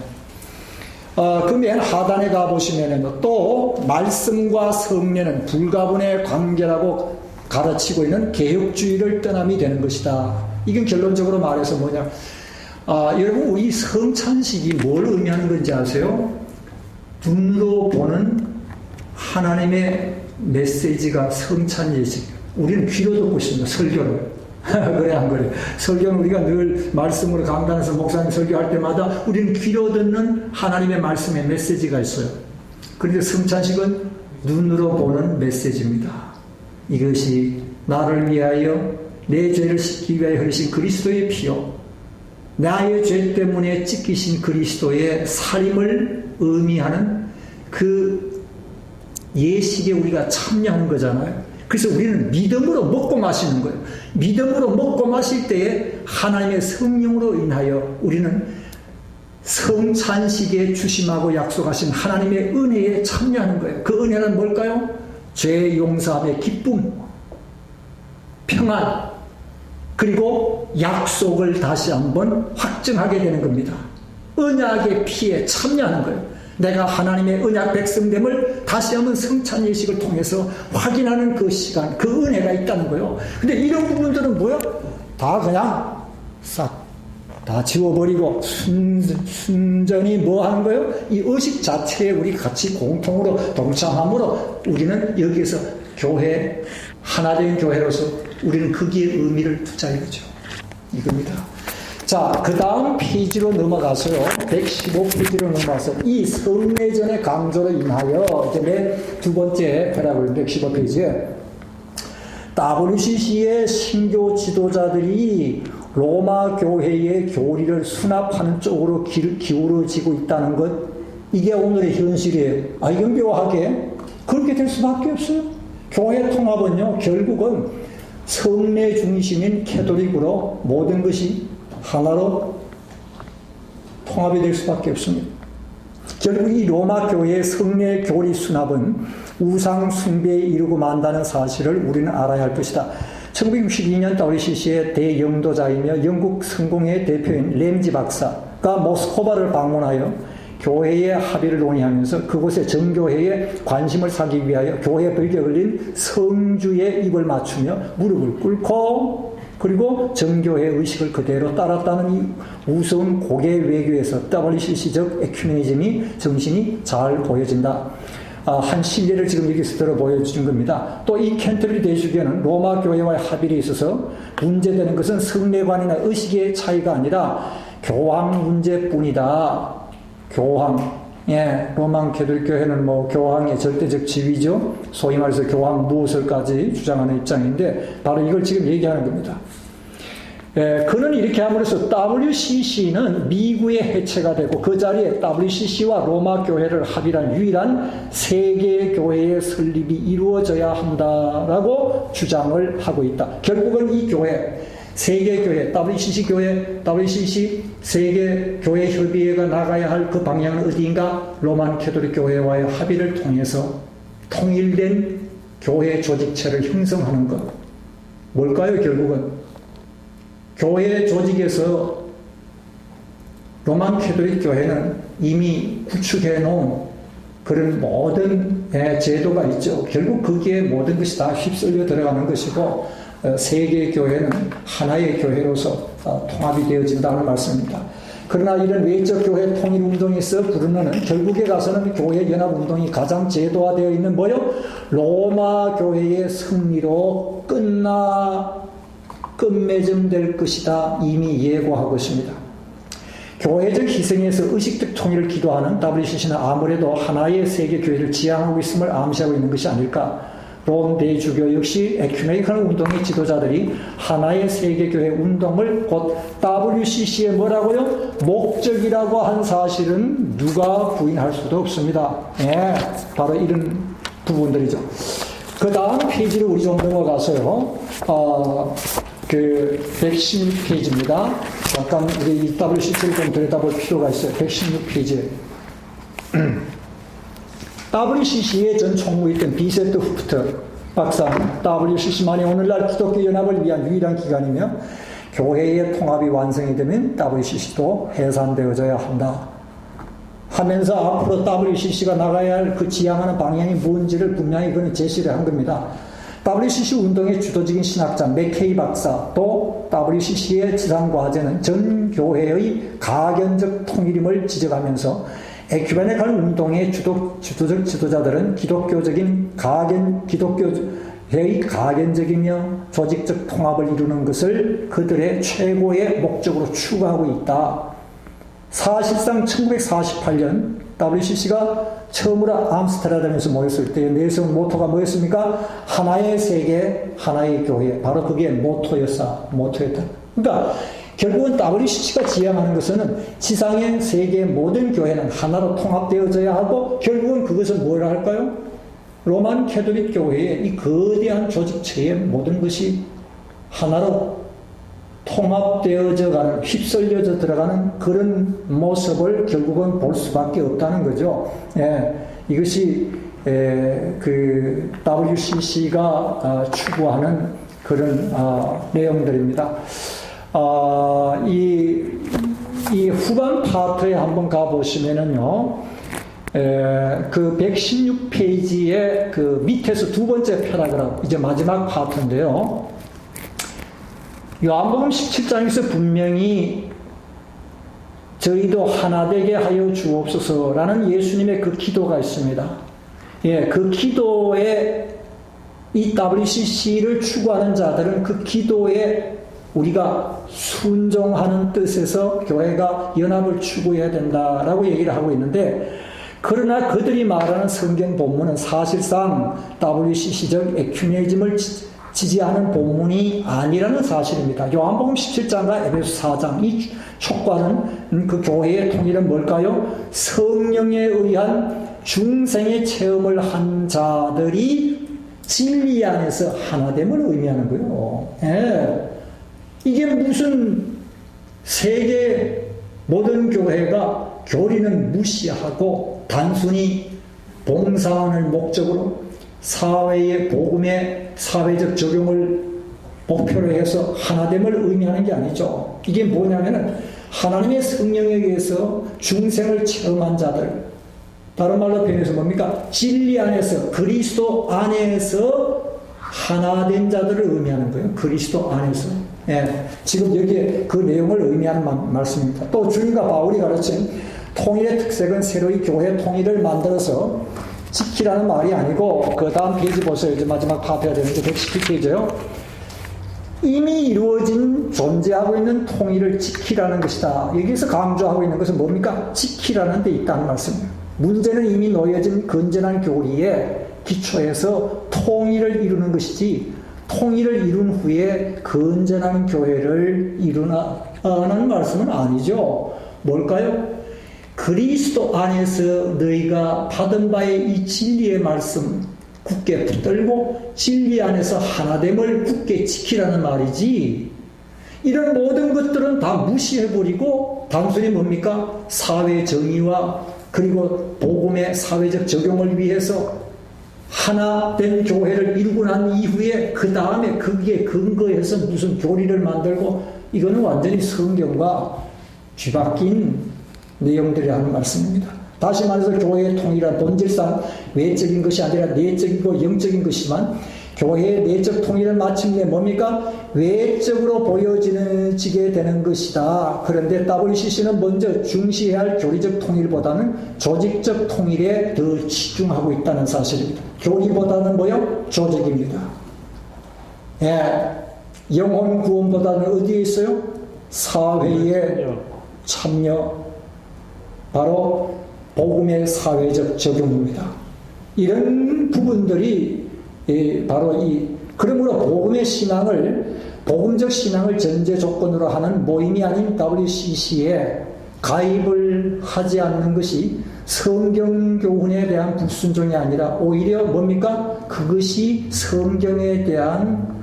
그 맨 하단에 가보시면 또 말씀과 성례는 불가분의 관계라고 가르치고 있는 개혁주의를 떠남이 되는 것이다. 이건 결론적으로 말해서 뭐냐? 여러분, 우리 성찬식이 뭘 의미하는 건지 아세요? 눈으로 보는 하나님의 메시지가 성찬 예식이에요. 우리는 귀로 듣고 있습니다. 설교를. 그래 안 그래? 설교는 우리가 늘 말씀으로 강단에서 목사님 설교할 때마다 우리는 귀로 듣는 하나님의 말씀의 메시지가 있어요. 그런데 성찬식은 눈으로 보는 메시지입니다. 이것이 나를 위하여 내 죄를 씻기 위하여 흘리신 그리스도의 피요, 나의 죄 때문에 찢기신 그리스도의 살림을 의미하는 그 예식에 우리가 참여하는 거잖아요. 그래서 우리는 믿음으로 먹고 마시는 거예요. 믿음으로 먹고 마실 때에 하나님의 성령으로 인하여 우리는 성찬식에 주심하고 약속하신 하나님의 은혜에 참여하는 거예요. 그 은혜는 뭘까요? 죄 용서함의 기쁨, 평안, 그리고 약속을 다시 한번 확증하게 되는 겁니다. 언약의 피에 참여하는 거예요. 내가 하나님의 언약 백성됨을 다시 한번 성찬 예식을 통해서 확인하는 그 시간, 그 은혜가 있다는 거예요. 근데 이런 부분들은 뭐야? 다 그냥 싹 다 지워버리고 순전히 뭐 하는 거예요? 이 의식 자체에 우리 같이 공통으로 동참함으로 우리는 여기에서 교회, 하나된 교회로서 우리는 거기에 의미를 두자 이거죠. 이겁니다. 자, 그 다음 페이지로 넘어가서요. 115페이지로 넘어가서 이 성례전의 강조로 인하여 이제 맨 두 번째 패러그램 115페이지에 WCC의 신교 지도자들이 로마 교회의 교리를 수납하는 쪽으로 기울어지고 있다는 것, 이게 오늘의 현실이에요. 이건 묘하게 그렇게 될 수밖에 없어요. 교회 통합은요, 결국은 성례 중심인 캐톨릭으로 모든 것이 하나로 통합이 될 수밖에 없습니다. 결국 이 로마 교회의 성례 교리 수납은 우상 숭배에 이르고 만다는 사실을 우리는 알아야 할 것이다. 1962년 WCC의 대영도자이며 영국 성공회 대표인 램지 박사가 모스코바를 방문하여 교회의 합의를 논의하면서 그곳의 정교회에 관심을 사기 위하여 교회 벽에 걸린 성주의 입을 맞추며 무릎을 꿇고 그리고 정교회 의식을 그대로 따랐다는 이 우스운 고개 외교에서 WCC적 에큐메니즘이 정신이 잘 보여진다. 한 신뢰를 지금 여기서 들어 보여주는 겁니다. 또 이 캔터버리 대주교는 로마 교회와의 합의에 있어서 문제되는 것은 성례관이나 의식의 차이가 아니라 교황 문제뿐이다. 교황. 예, 로마 캐톨릭 교회는 뭐 교황의 절대적 지위죠. 소위 말해서 교황 무엇을까지 주장하는 입장인데 바로 이걸 지금 얘기하는 겁니다. 예, 그는 이렇게 함으로써 WCC는 미국의 해체가 되고 그 자리에 WCC와 로마 교회를 합의한 유일한 세계 교회의 설립이 이루어져야 한다라고 주장을 하고 있다. 결국은 이 교회, 세계교회, WCC 교회, WCC 세계교회협의회가 나가야 할 그 방향은 어디인가? 로만 캐톨릭 교회와의 합의를 통해서 통일된 교회 조직체를 형성하는 것. 뭘까요, 결국은? 교회 조직에서 로만 캐톨릭 교회는 이미 구축해 놓은 그런 모든 제도가 있죠. 결국 거기에 모든 것이 다 휩쓸려 들어가는 것이고 세계 교회는 하나의 교회로서 통합이 되어진다는 말씀입니다. 그러나 이런 외적 교회 통일 운동에서 부르는 결국에 가서는 교회 연합 운동이 가장 제도화되어 있는 뭐요? 로마 교회의 승리로 끝맺음될 것이다. 이미 예고하고 있습니다. 교회적 희생에서 의식적 통일을 기도하는 WCC는 아무래도 하나의 세계 교회를 지향하고 있음을 암시하고 있는 것이 아닐까. 롬 대주교 역시 에큐메니컬 운동의 지도자들이 하나의 세계교회 운동을 곧 WCC의 뭐라고요? 목적이라고 한 사실은 누가 부인할 수도 없습니다. 예, 바로 이런 부분들이죠. 그 다음 페이지를 우리 좀 넘어가서요. 그 116페이지입니다. 잠깐 우리 이 WCC를 좀 들여다볼 필요가 있어요. 116페이지. WCC의 전 총무였던 비세트 후프트 박사는 WCC만이 오늘날 기독교 연합을 위한 유일한 기관이며 교회의 통합이 완성이 되면 WCC도 해산되어져야 한다 하면서 앞으로 WCC가 나가야 할 그 지향하는 방향이 뭔지를 분명히 그는 제시를 한 겁니다. WCC 운동의 주도적인 신학자 맥케이 박사 또 WCC의 지상과제는 전 교회의 가견적 통일임을 지적하면서 에큐메니컬 운동의 주도적 지도자들은 기독교의 가견적이며 조직적 통합을 이루는 것을 그들의 최고의 목적으로 추구하고 있다. 사실상 1948년 WCC가 처음으로 암스테르담에서 모였을 때 내세운 모토가 뭐였습니까? 하나의 세계, 하나의 교회. 바로 그게 모토였다. 그러니까 결국은 WCC가 지향하는 것은 지상의 세계의 모든 교회는 하나로 통합되어져야 하고 결국은 그것은 뭘 할까요? 로만 캐톨릭 교회의 이 거대한 조직체의 모든 것이 하나로 통합되어져 가는, 휩쓸려져 들어가는 그런 모습을 결국은 볼 수밖에 없다는 거죠. 예, 이것이 그 WCC가 추구하는 그런 내용들입니다. 이 후반 파트에 한번 가보시면은요, 그 116페이지의 그 밑에서 두 번째 패러그래프, 이제 마지막 파트인데요. 요한복음 17장에서 분명히 저희도 하나 되게 하여 주옵소서라는 예수님의 그 기도가 있습니다. 예, 그 기도에 이 WCC를 추구하는 자들은 그 기도에 우리가 순종하는 뜻에서 교회가 연합을 추구해야 된다라고 얘기를 하고 있는데, 그러나 그들이 말하는 성경 본문은 사실상 WCC적 에큐메니즘을 지지하는 본문이 아니라는 사실입니다. 요한복음 17장과 에베소 4장 이 촉구하는 그 교회의 통일은 뭘까요? 성령에 의한 중생의 체험을 한 자들이 진리 안에서 하나됨을 의미하는 거예요. 예. 이게 무슨 세계 모든 교회가 교리는 무시하고 단순히 봉사원을 목적으로 사회의 복음의 사회적 적용을 목표로 해서 하나됨을 의미하는 게 아니죠. 이게 뭐냐면은 하나님의 성령에 의해서 중생을 체험한 자들, 다른 말로 표현해서 뭡니까? 진리 안에서, 그리스도 안에서 하나된 자들을 의미하는 거예요. 그리스도 안에서. 예, 지금 여기에 그 내용을 의미하는 말씀입니다. 또 주님과 바울이 가르친 통일의 특색은 새로이 교회 통일을 만들어서 지키라는 말이 아니고, 그 다음 페이지 보세요. 이제 마지막 파트가 되는데 112페이지요. 이미 이루어진 존재하고 있는 통일을 지키라는 것이다. 여기서 강조하고 있는 것은 뭡니까? 지키라는 데 있다는 말씀이에요. 문제는 이미 놓여진 건전한 교리에 기초해서 통일을 이루는 것이지, 통일을 이룬 후에 건전한 교회를 이루라는 말씀은 아니죠. 뭘까요? 그리스도 안에서 너희가 받은 바의 이 진리의 말씀 굳게 붙들고 진리 안에서 하나됨을 굳게 지키라는 말이지, 이런 모든 것들은 다 무시해버리고 단순히 뭡니까? 사회 정의와 그리고 복음의 사회적 적용을 위해서 하나된 교회를 이루고 난 이후에 그 다음에 거기에 근거해서 무슨 교리를 만들고, 이거는 완전히 성경과 뒤바뀐 내용들이 하는 말씀입니다. 다시 말해서 교회의 통일은 본질상 외적인 것이 아니라 내적이고 영적인 것이지만, 교회의 내적 통일은 마침내 뭡니까? 외적으로 보여지게 되는 것이다. 그런데 WCC는 먼저 중시해야 할 교리적 통일보다는 조직적 통일에 더 치중하고 있다는 사실입니다. 교리보다는 뭐요? 조직입니다. 예, 영혼 구원보다는 어디에 있어요? 사회에 참여, 바로 복음의 사회적 적용입니다. 이런 부분들이 바로 그러므로 복음적 신앙을 전제 조건으로 하는 모임이 아닌 WCC에 가입을 하지 않는 것이 성경 교훈에 대한 불순종이 아니라 오히려 뭡니까? 그것이 성경에 대한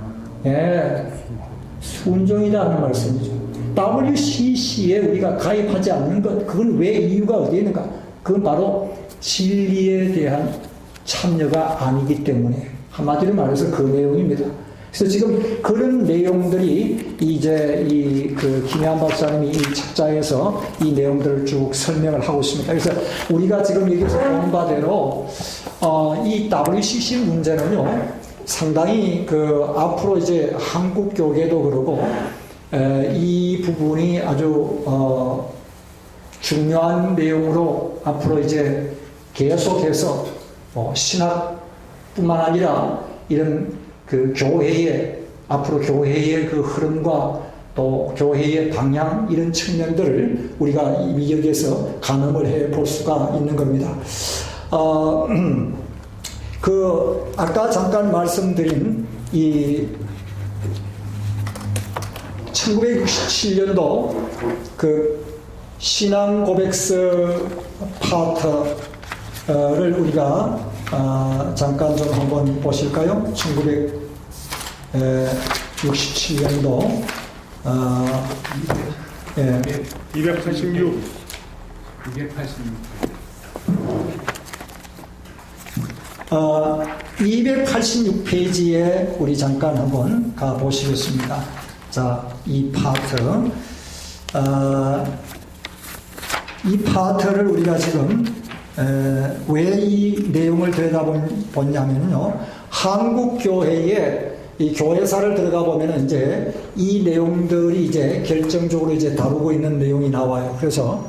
순종이다 하는 말씀이죠. WCC에 우리가 가입하지 않는 것, 그건 왜 이유가 어디에 있는가? 그건 바로 진리에 대한 참여가 아니기 때문에, 한마디로 말해서 그 내용입니다. 그래서 지금 그런 내용들이 이제 김혜한 박사님이 이 책자에서 이 내용들을 쭉 설명을 하고 있습니다. 그래서 우리가 지금 여기서 본 바대로 이 WCC 문제는요, 상당히 앞으로 이제 한국 교계도 그러고 이 부분이 아주 중요한 내용으로 앞으로 이제 계속해서 신학뿐만 아니라 이런 앞으로 교회의 그 흐름과 또 교회의 방향, 이런 측면들을 우리가 이 여기에서 가늠을 해 볼 수가 있는 겁니다. 아까 잠깐 말씀드린 이 1967년도 신앙 고백서 파트를 우리가 잠깐 좀 한번 보실까요? 1967년도 286 286페이지에 우리 잠깐 한번 가 보시겠습니다. 자, 이 파트, 이 파트를 우리가 지금 왜 이 내용을 들여다보냐면요, 한국 교회에 이 교회사를 들어가 보면은 이제 이 내용들이 이제 결정적으로 이제 다루고 있는 내용이 나와요. 그래서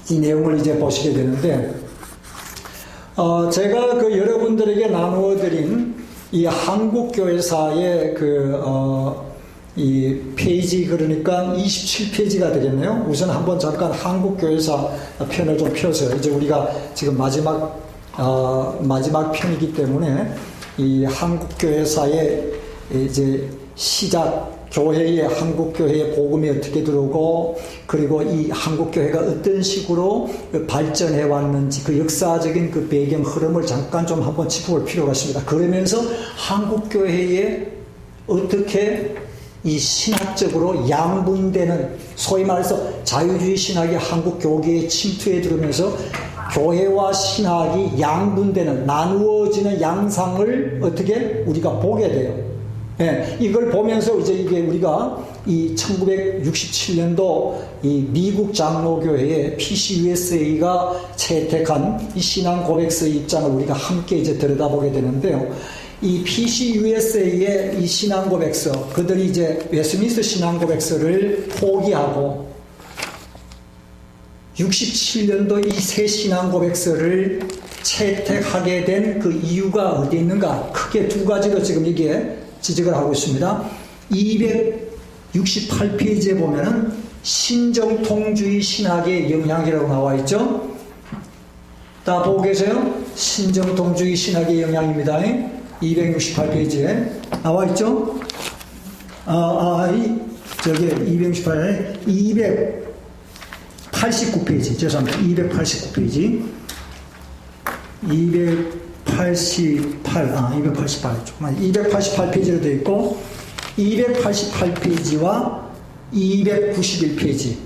이 내용을 이제 보시게 되는데, 제가 여러분들에게 나누어드린 이 한국교회사의 이 페이지, 그러니까 27페이지가 되겠네요. 우선 한번 잠깐 한국교회사 편을 좀 펴서, 이제 우리가 지금 마지막 편이기 때문에 이 한국교회사의 이제 교회의 한국교회의 복음이 어떻게 들어오고, 그리고 이 한국교회가 어떤 식으로 발전해 왔는지 그 역사적인 그 배경 흐름을 잠깐 좀 한번 짚어볼 필요가 있습니다. 그러면서 한국교회에 어떻게 이 신학적으로 양분되는, 소위 말해서 자유주의 신학이 한국 교계에 침투해 들어오면서 교회와 신학이 양분되는, 나누어지는 양상을 어떻게 우리가 보게 돼요. 이걸 보면서 이제 이게 우리가 이 1967년도 이 미국 장로교회의 PCUSA가 채택한 이 신앙 고백서의 입장을 우리가 함께 이제 들여다보게 되는데요. 이 PCUSA의 이 신앙 고백서, 그들이 이제 웨스트민스터 신앙 고백서를 포기하고 67년도 이 새 신앙 고백서를 채택하게 된 그 이유가 어디 있는가? 크게 두 가지로 지금 이게 지적을 하고 있습니다. 268페이지에 보면은 신정통주의 신학의 영향이라고 나와 있죠. 다 보고 계세요? 신정통주의 신학의 영향입니다. 268페이지에 나와 있죠. 저기 289페이지, 죄송합니다. 289페이지. 288페이지로 되어 있고, 288페이지와 291페이지,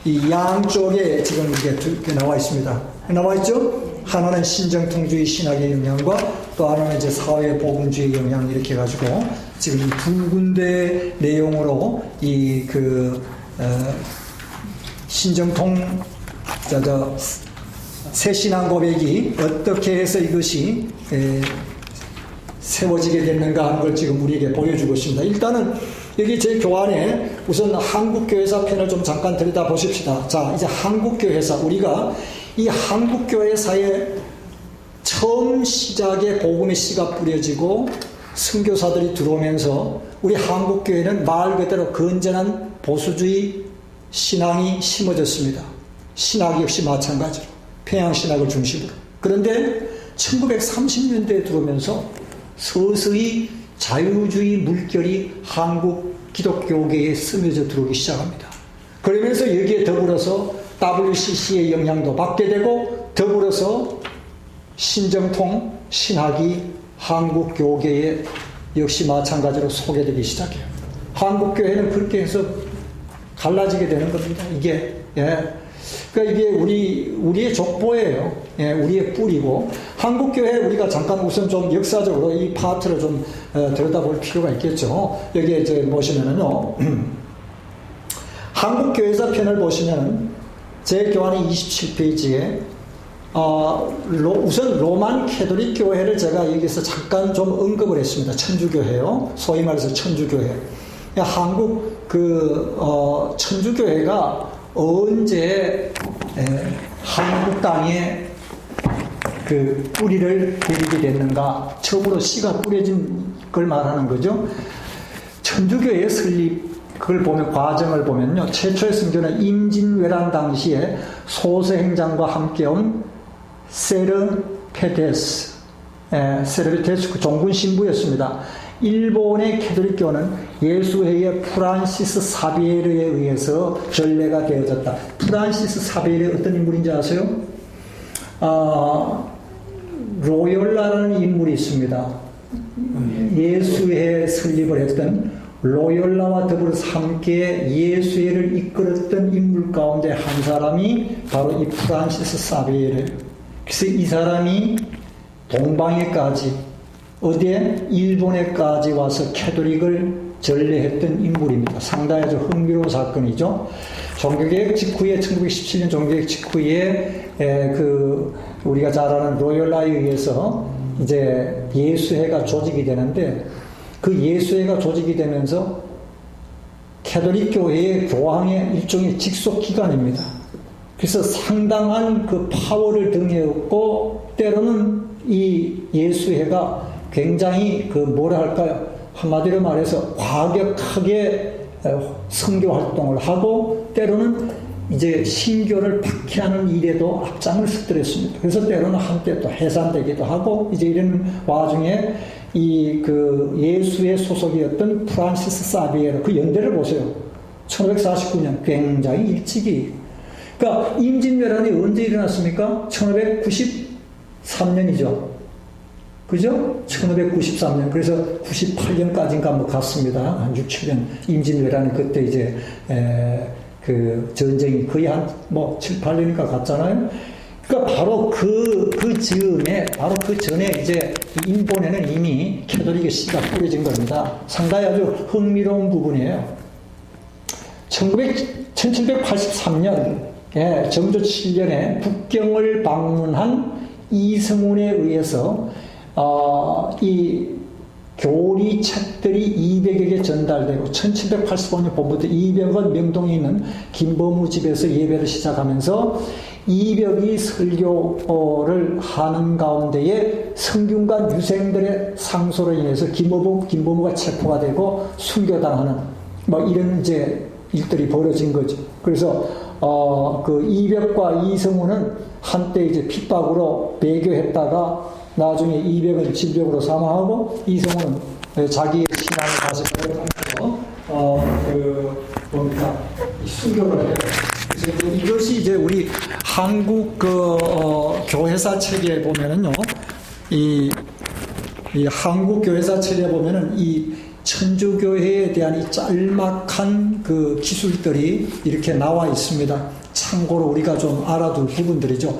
이 양쪽에 지금 이게 나와 있습니다. 나와 있죠? 하나는 신정통주의 신학의 영향과 또 하나는 이제 사회복음주의 영향, 이렇게 해가지고 지금 이 두 군데 내용으로 신정통 새 신앙 고백이 어떻게 해서 이것이 세워지게 됐는가 하는 걸 지금 우리에게 보여주고 있습니다. 일단은 여기 제 교환에 우선 한국교회사 편을 좀 잠깐 들여다 보십시다. 자, 이제 한국교회사, 우리가 이 한국교회사의 처음 시작에 복음의 씨가 뿌려지고 선교사들이 들어오면서 우리 한국교회는 말 그대로 건전한 보수주의 신앙이 심어졌습니다. 신학 역시 마찬가지로 평양신학을 중심으로. 그런데 1930년대에 들어오면서 서서히 자유주의 물결이 한국 기독교계에 스며져 들어오기 시작합니다. 그러면서 여기에 더불어서 WCC의 영향도 받게 되고 더불어서 신정통 신학이 한국 교계에 역시 마찬가지로 소개되기 시작해요. 한국 교회는 그렇게 해서 갈라지게 되는 겁니다. 이게 그러니까 이게 우리의 족보예요. 우리의 뿌리고 한국 교회 우리가 잠깐 우선 좀 역사적으로 이 파트를 좀 들여다볼 필요가 있겠죠. 여기에 이제 보시면은요, 한국 교회사 편을 보시면은 제 교환이 27페이지에 우선 로만 캐톨릭 교회를 제가 여기서 잠깐 좀 언급을 했습니다. 천주교회요. 소위 말해서 천주교회. 한국 천주교회가 언제 한국 땅에 그 뿌리를 내리게 됐는가? 처음으로 씨가 뿌려진 걸 말하는 거죠. 천주교회의 설립 그걸 보면 과정을 보면요, 최초의 선교는 임진왜란 당시에 소서행장과 함께 온 세르페테스 종군 신부였습니다. 일본의 캐톨릭교는 예수회의 프란시스 사비에르에 의해서 전례가 되어졌다. 프란시스 사비에르 어떤 인물인지 아세요? 로열라라는 인물이 있습니다. 예수회 설립을 했던 로열라와 더불어서 함께 예수회를 이끌었던 인물 가운데 한 사람이 바로 이 프란시스 사비에르. 그래서 이 사람이 동방에까지 어디에? 일본에까지 와서 캐톨릭을 전례했던 인물입니다. 상당히 아주 흥미로운 사건이죠. 종교개혁 직후에 1917년 종교개혁 직후에 우리가 잘 아는 로열라에 의해서 이제 예수회가 조직이 되는데 그 예수회가 조직이 되면서 캐톨릭 교회의 교황의 일종의 직속 기관입니다. 그래서 상당한 그 파워를 등에업고 때로는 이 예수회가 굉장히 뭐라 할까요? 한마디로 말해서 과격하게 선교 활동을 하고 때로는 이제 신교를 박해하는 일에도 앞장을 서더랬습니다. 그래서 때로는 한때 또 해산되기도 하고 이제 이런 와중에 예수의 소속이었던 프란시스 사비에르 그 연대를 보세요. 1549년 굉장히 일찍이. 그러니까 임진왜란이 언제 일어났습니까? 1593년이죠. 그죠? 1593년. 그래서 98년까지인가 갔습니다. 한 6, 7년. 임진왜란이 그때 이제, 전쟁이 거의 한 7, 8년인가 갔잖아요. 그러니까 바로 그 즈음에, 바로 그 전에 이제 인본에는 이미 캐톨릭의 씨가 뿌려진 겁니다. 상당히 아주 흥미로운 부분이에요. 1783년, 정조 7년에 북경을 방문한 이승훈에 의해서 이 교리책들이 200여 개 전달되고 1785년 봄부터 200원 명동에 있는 김범우 집에서 예배를 시작하면서 200이 설교를 하는 가운데에 성균관 유생들의 상소로 인해서 김범우가 체포가 되고 순교당하는 이런 이제 일들이 벌어진 거죠. 그래서 그 이벽과 이승우는 한때 이제 핍박으로 배교했다가 나중에 이벽은 질병으로 사망하고 이승우는 자기의 신앙을 다시 회복하면서 순교를 해요. 그래서 이것이 이제 우리 한국 교회사 체계에 보면은요, 이 한국 교회사 체계에 보면은 이 천주교회에 대한 이 짤막한 그 기술들이 이렇게 나와 있습니다. 참고로 우리가 좀 알아둘 부분들이죠.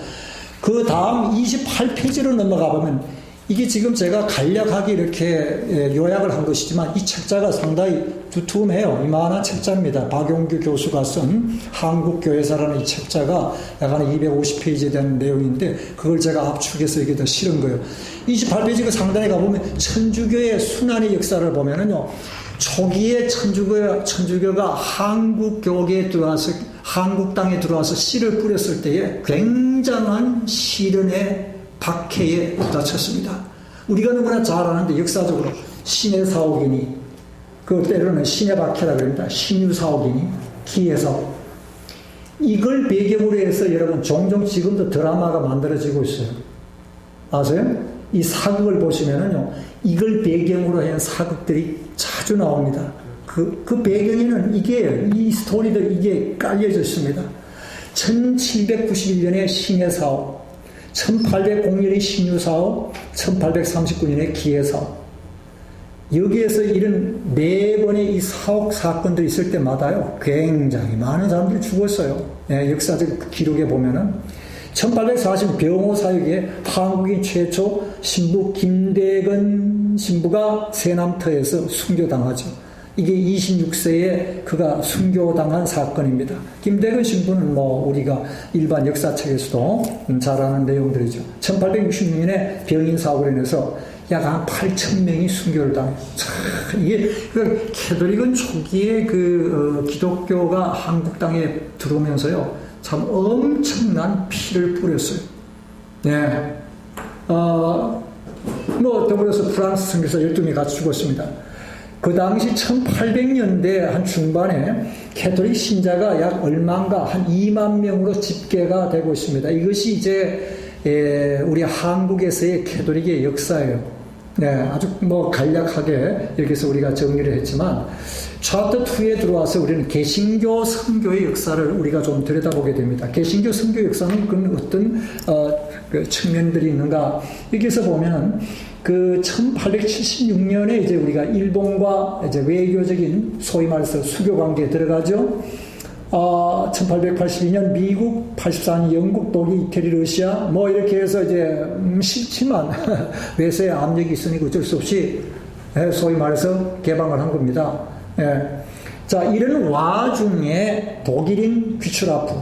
그 다음 28페이지로 넘어가 보면 이게 지금 제가 간략하게 이렇게 요약을 한 것이지만 이 책자가 상당히 두툼해요. 이만한 책자입니다. 박용규 교수가 쓴 한국교회사라는 이 책자가 약간 250페이지 되는 내용인데 그걸 제가 압축해서 여기다 실은 거예요. 28페이지가 상단에 가보면 천주교의 순환의 역사를 보면은요, 초기에 천주교가 한국교계에 들어와서 한국 땅에 들어와서 씨를 뿌렸을 때에 굉장한 시련의 박해에 부딪혔습니다. 우리가 너무나 잘 아는데 역사적으로 신의 사옥이니 그 때로는 신의 박해라 그럽니다. 신유 사옥이니 기해사옥. 이걸 배경으로 해서 여러분 종종 지금도 드라마가 만들어지고 있어요. 아세요? 이 사극을 보시면은요, 이걸 배경으로 한 사극들이 자주 나옵니다. 그 배경에는 이 스토리들 이게 깔려져 있습니다. 1791년에 신해사업, 1800년의 신유사업, 1839년의 기해사업. 여기에서 이런 네 번의 이 사옥 사건들이 있을 때마다요, 굉장히 많은 사람들이 죽었어요. 역사적 기록에 보면은 1840 병호 사역에 한국인 최초 신부 김대건 신부가 세남터에서 순교당하죠. 이게 26세에 그가 순교당한 사건입니다. 김대건 신부는 우리가 일반 역사책에서도 잘 아는 내용들이죠. 1866년에 병인 사고로 인해서 약 한 8,000명이 순교를 당해요. 이게 캐톨릭은 초기에 기독교가 한국 땅에 들어오면서요, 참 엄청난 피를 뿌렸어요. 네. 더불어서 프랑스 선교사 12명이 같이 죽었습니다. 그 당시 1800년대 한 중반에 캐톨릭 신자가 약 얼마인가 한 2만 명으로 집계가 되고 있습니다. 이것이 이제 우리 한국에서의 캐톨릭의 역사예요. 네, 아주 간략하게 여기서 우리가 정리를 했지만, 챕터 2에 들어와서 우리는 개신교 선교의 역사를 우리가 좀 들여다보게 됩니다. 개신교 선교 역사는 그런 어떤 측면들이 있는가? 여기서 보면은 1876년에 이제 우리가 일본과 이제 외교적인 소위 말해서 수교 관계에 들어가죠. 1882년 미국, 84년 영국, 독일, 이태리, 러시아, 이렇게 해서 이제 싫지만 외세의 압력이 있으니까 어쩔 수 없이 소위 말해서 개방을 한 겁니다. 자, 이런 와중에 독일인 귀추라프,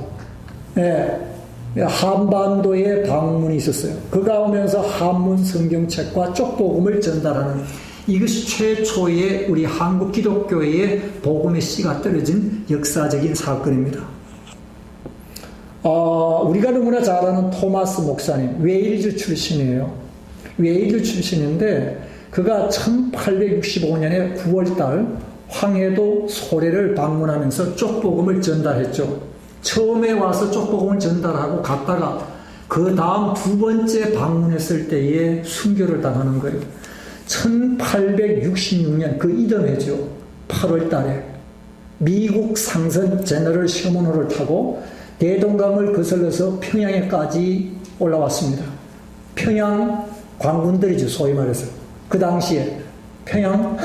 한반도에 방문이 있었어요. 그가 오면서 한문 성경책과 쪽복음을 전달하는, 이것이 최초의 우리 한국 기독교의 복음의 씨가 떨어진 역사적인 사건입니다. 우리가 너무나 잘 아는 토마스 목사님, 웨일즈 출신이에요. 웨일즈 출신인데 그가 1865년에 9월달 황해도 소래를 방문하면서 쪽복음을 전달했죠. 처음에 와서 쪽복음을 전달하고 갔다가 그 다음 두 번째 방문했을 때에 순교를 당하는 거예요. 1866년 그 이듬해죠. 8월 달에 미국 상선 제너럴 셔먼호를 타고 대동강을 거슬러서 평양에까지 올라왔습니다. 평양 관군들이죠, 소위 말해서. 그 당시에 평양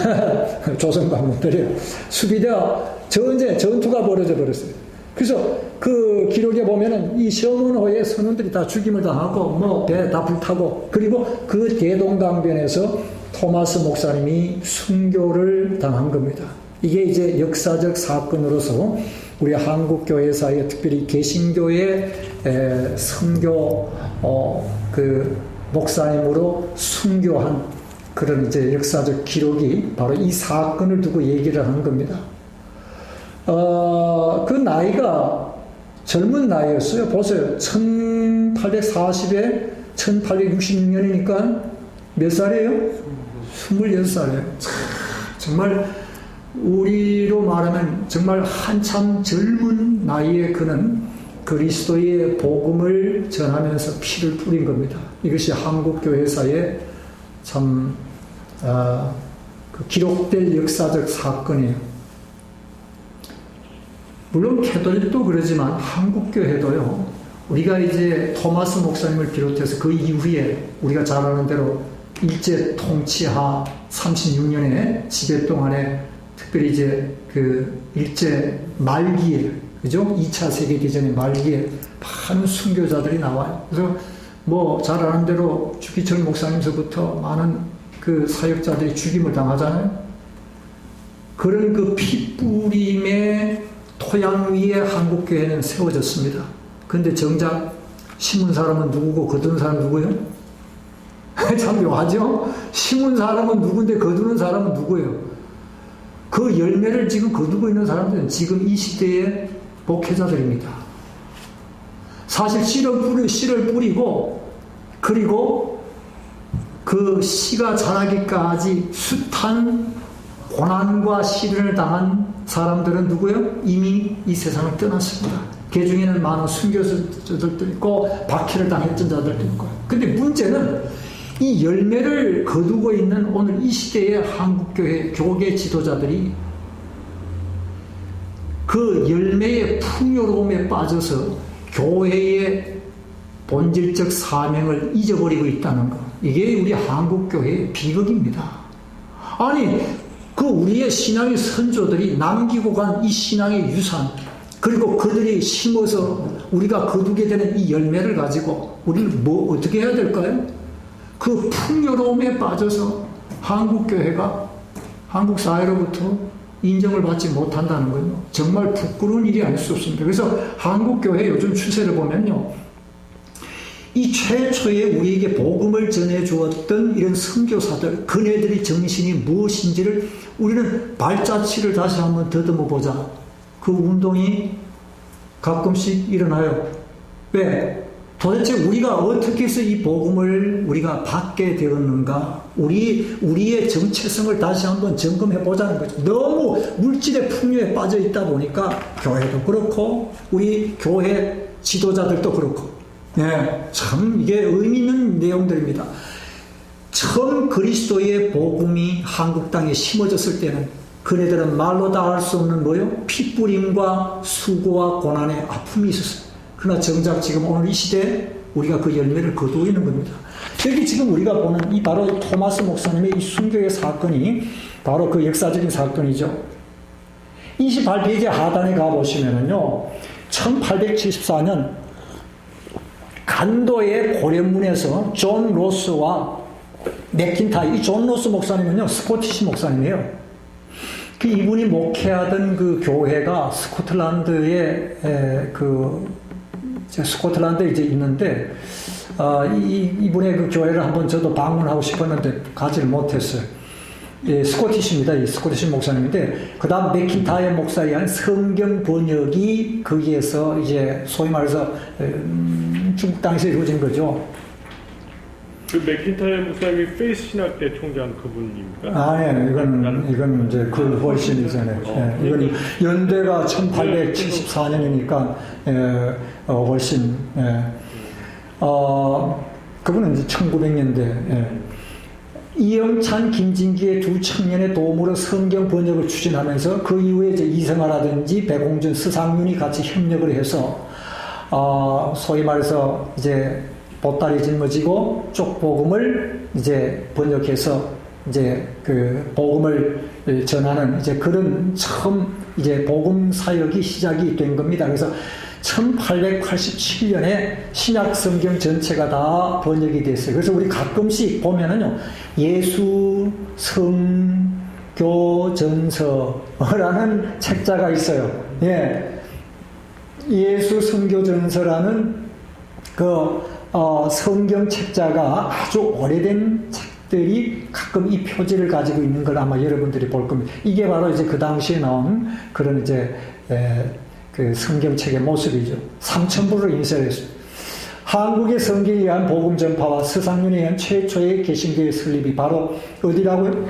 조선 관군들이에요. 수비대와 전투가 벌어져 버렸어요. 그래서 그 기록에 보면은 이 셔먼호의 선원들이 다 죽임을 당하고 배 다 불타고, 그리고 그 대동강변에서 토마스 목사님이 순교를 당한 겁니다. 이게 이제 역사적 사건으로서 우리 한국 교회사에 특별히 개신교의 선교 목사님으로 순교한 그런 이제 역사적 기록이 바로 이 사건을 두고 얘기를 하는 겁니다. 그 나이가 젊은 나이였어요. 보세요. 1840에 1866년이니까 몇 살이에요? 26살이에요. 정말 우리로 말하면 정말 한참 젊은 나이에 그는 그리스도의 복음을 전하면서 피를 뿌린 겁니다. 이것이 한국교회사에 참 기록될 역사적 사건이에요. 물론 캐톨릭도 그러지만 한국교회도요, 우리가 이제 토마스 목사님을 비롯해서 그 이후에 우리가 잘 아는 대로 일제 통치하 36년의 지배 동안에 특별히 이제 그 일제 말기에, 그죠? 2차 세계대전의 말기에 많은 순교자들이 나와요. 그래서 잘 아는 대로 주기철 목사님서부터 많은 그 사역자들이 죽임을 당하잖아요. 그런 그 피뿌림의 토양 위에 한국교회는 세워졌습니다. 그런데 정작 심은 사람은 누구고 거두는 사람은 누구예요? 참 묘하죠? 심은 사람은 누군데 거두는 사람은 누구예요? 그 열매를 지금 거두고 있는 사람들은 지금 이 시대의 목회자들입니다. 사실 씨를 뿌리고, 그리고 그 씨가 자라기까지 숱한 고난과 시련을 당한 사람들은 누구요? 이미 이 세상을 떠났습니다. 그 중에는 많은 순교자들도 있고 박해를 당했던 자들도 있고. 근데 문제는 이 열매를 거두고 있는 오늘 이 시대의 한국교회 교계 지도자들이 그 열매의 풍요로움에 빠져서 교회의 본질적 사명을 잊어버리고 있다는 것. 이게 우리 한국교회의 비극입니다. 아니, 그 우리의 신앙의 선조들이 남기고 간 이 신앙의 유산, 그리고 그들이 심어서 우리가 거두게 되는 이 열매를 가지고 우리는 뭐 어떻게 해야 될까요? 그 풍요로움에 빠져서 한국교회가 한국 사회로부터 인정을 받지 못한다는 건요, 정말 부끄러운 일이 아닐 수 없습니다. 그래서 한국교회 요즘 추세를 보면요, 이 최초에 우리에게 복음을 전해 주었던 이런 선교사들, 그네들의 정신이 무엇인지를 우리는 발자취를 다시 한번 더듬어 보자. 그 운동이 가끔씩 일어나요. 왜? 도대체 우리가 어떻게 해서 이 복음을 우리가 받게 되었는가? 우리의 정체성을 다시 한번 점검해 보자는 거죠. 너무 물질의 풍요에 빠져 있다 보니까 교회도 그렇고 우리 교회 지도자들도 그렇고, 네, 참 이게 의미 있는 내용들입니다. 처음 그리스도의 복음이 한국 땅에 심어졌을 때는 그네들은 말로 다 할 수 없는 뭐요? 핏부림과 수고와 고난의 아픔이 있었어요. 그러나 정작 지금 오늘 이 시대에 우리가 그 열매를 거두고 있는 겁니다. 여기 지금 우리가 보는 이 바로 토마스 목사님의 이 순교의 사건이 바로 그 역사적인 사건이죠. 28페이지 하단에 가보시면은요, 1874년 간도의 고련문에서 존 로스와 맥킨타이, 이 존 로스 목사님은요, 스코티시 목사님이에요. 그 이분이 목회하던 그 교회가 스코틀랜드에 스코틀랜드에 이제 있는데, 이분의 그 교회를 한번 저도 방문하고 싶었는데 가지를 못했어요. 예, 스코티시입니다. 이 스코티시 목사님인데, 그 다음 맥킨타이어 목사에 한 성경 번역이 거기에서 이제 소위 말해서 중국 땅에서 이루어진 거죠. 그 맥킨타이어 목사님이 페이스 신학대 총장 그분입니까? 아니에요. 이건 이제 그 훨씬 이전에. 예, 이건 연대가 1874년이니까 훨씬. 예. 그분은 이제 1900년대. 예. 이영찬, 김진기의 두 청년의 도움으로 성경 번역을 추진하면서 그 이후에 이제 이성화라든지 백홍준, 스상윤이 같이 협력을 해서 소위 말해서 이제 보따리 짊어지고 쪽복음을 이제 번역해서 이제 그 복음을 전하는 이제 그런 처음 이제 복음 사역이 시작이 된 겁니다. 그래서 1887년에 신약 성경 전체가 다 번역이 됐어요. 그래서 우리 가끔씩 보면은요, 예수 성교전서라는 책자가 있어요. 예. 예수 성교전서라는 성경 책자가 아주 오래된 책들이 가끔 이 표지를 가지고 있는 걸 아마 여러분들이 볼 겁니다. 이게 바로 이제 그 당시에 나온 그런 이제 그 성경책의 모습이죠. 3,000부를 인쇄했습니다. 한국의 성경에 의한 복음 전파와 스상윤에 의한 최초의 개신교의 설립이 바로 어디라고요?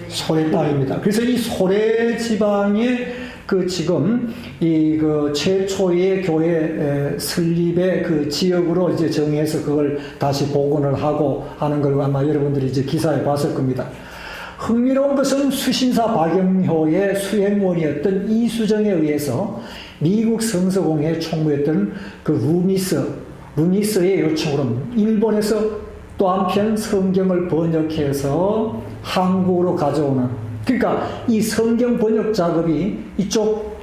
소래 땅입니다. 그래서 이 소래 지방에 그 지금 이 그 최초의 교회 설립의 그 지역으로 이제 정해서 그걸 다시 복원을 하고 하는 걸 아마 여러분들이 이제 기사에 봤을 겁니다. 흥미로운 것은 수신사 박영효의 수행원이었던 이수정에 의해서 미국 성서공회 총무였던 그 루미스의 요청으로 일본에서 또 한편 성경을 번역해서 한국으로 가져오는, 그러니까 이 성경 번역 작업이 이쪽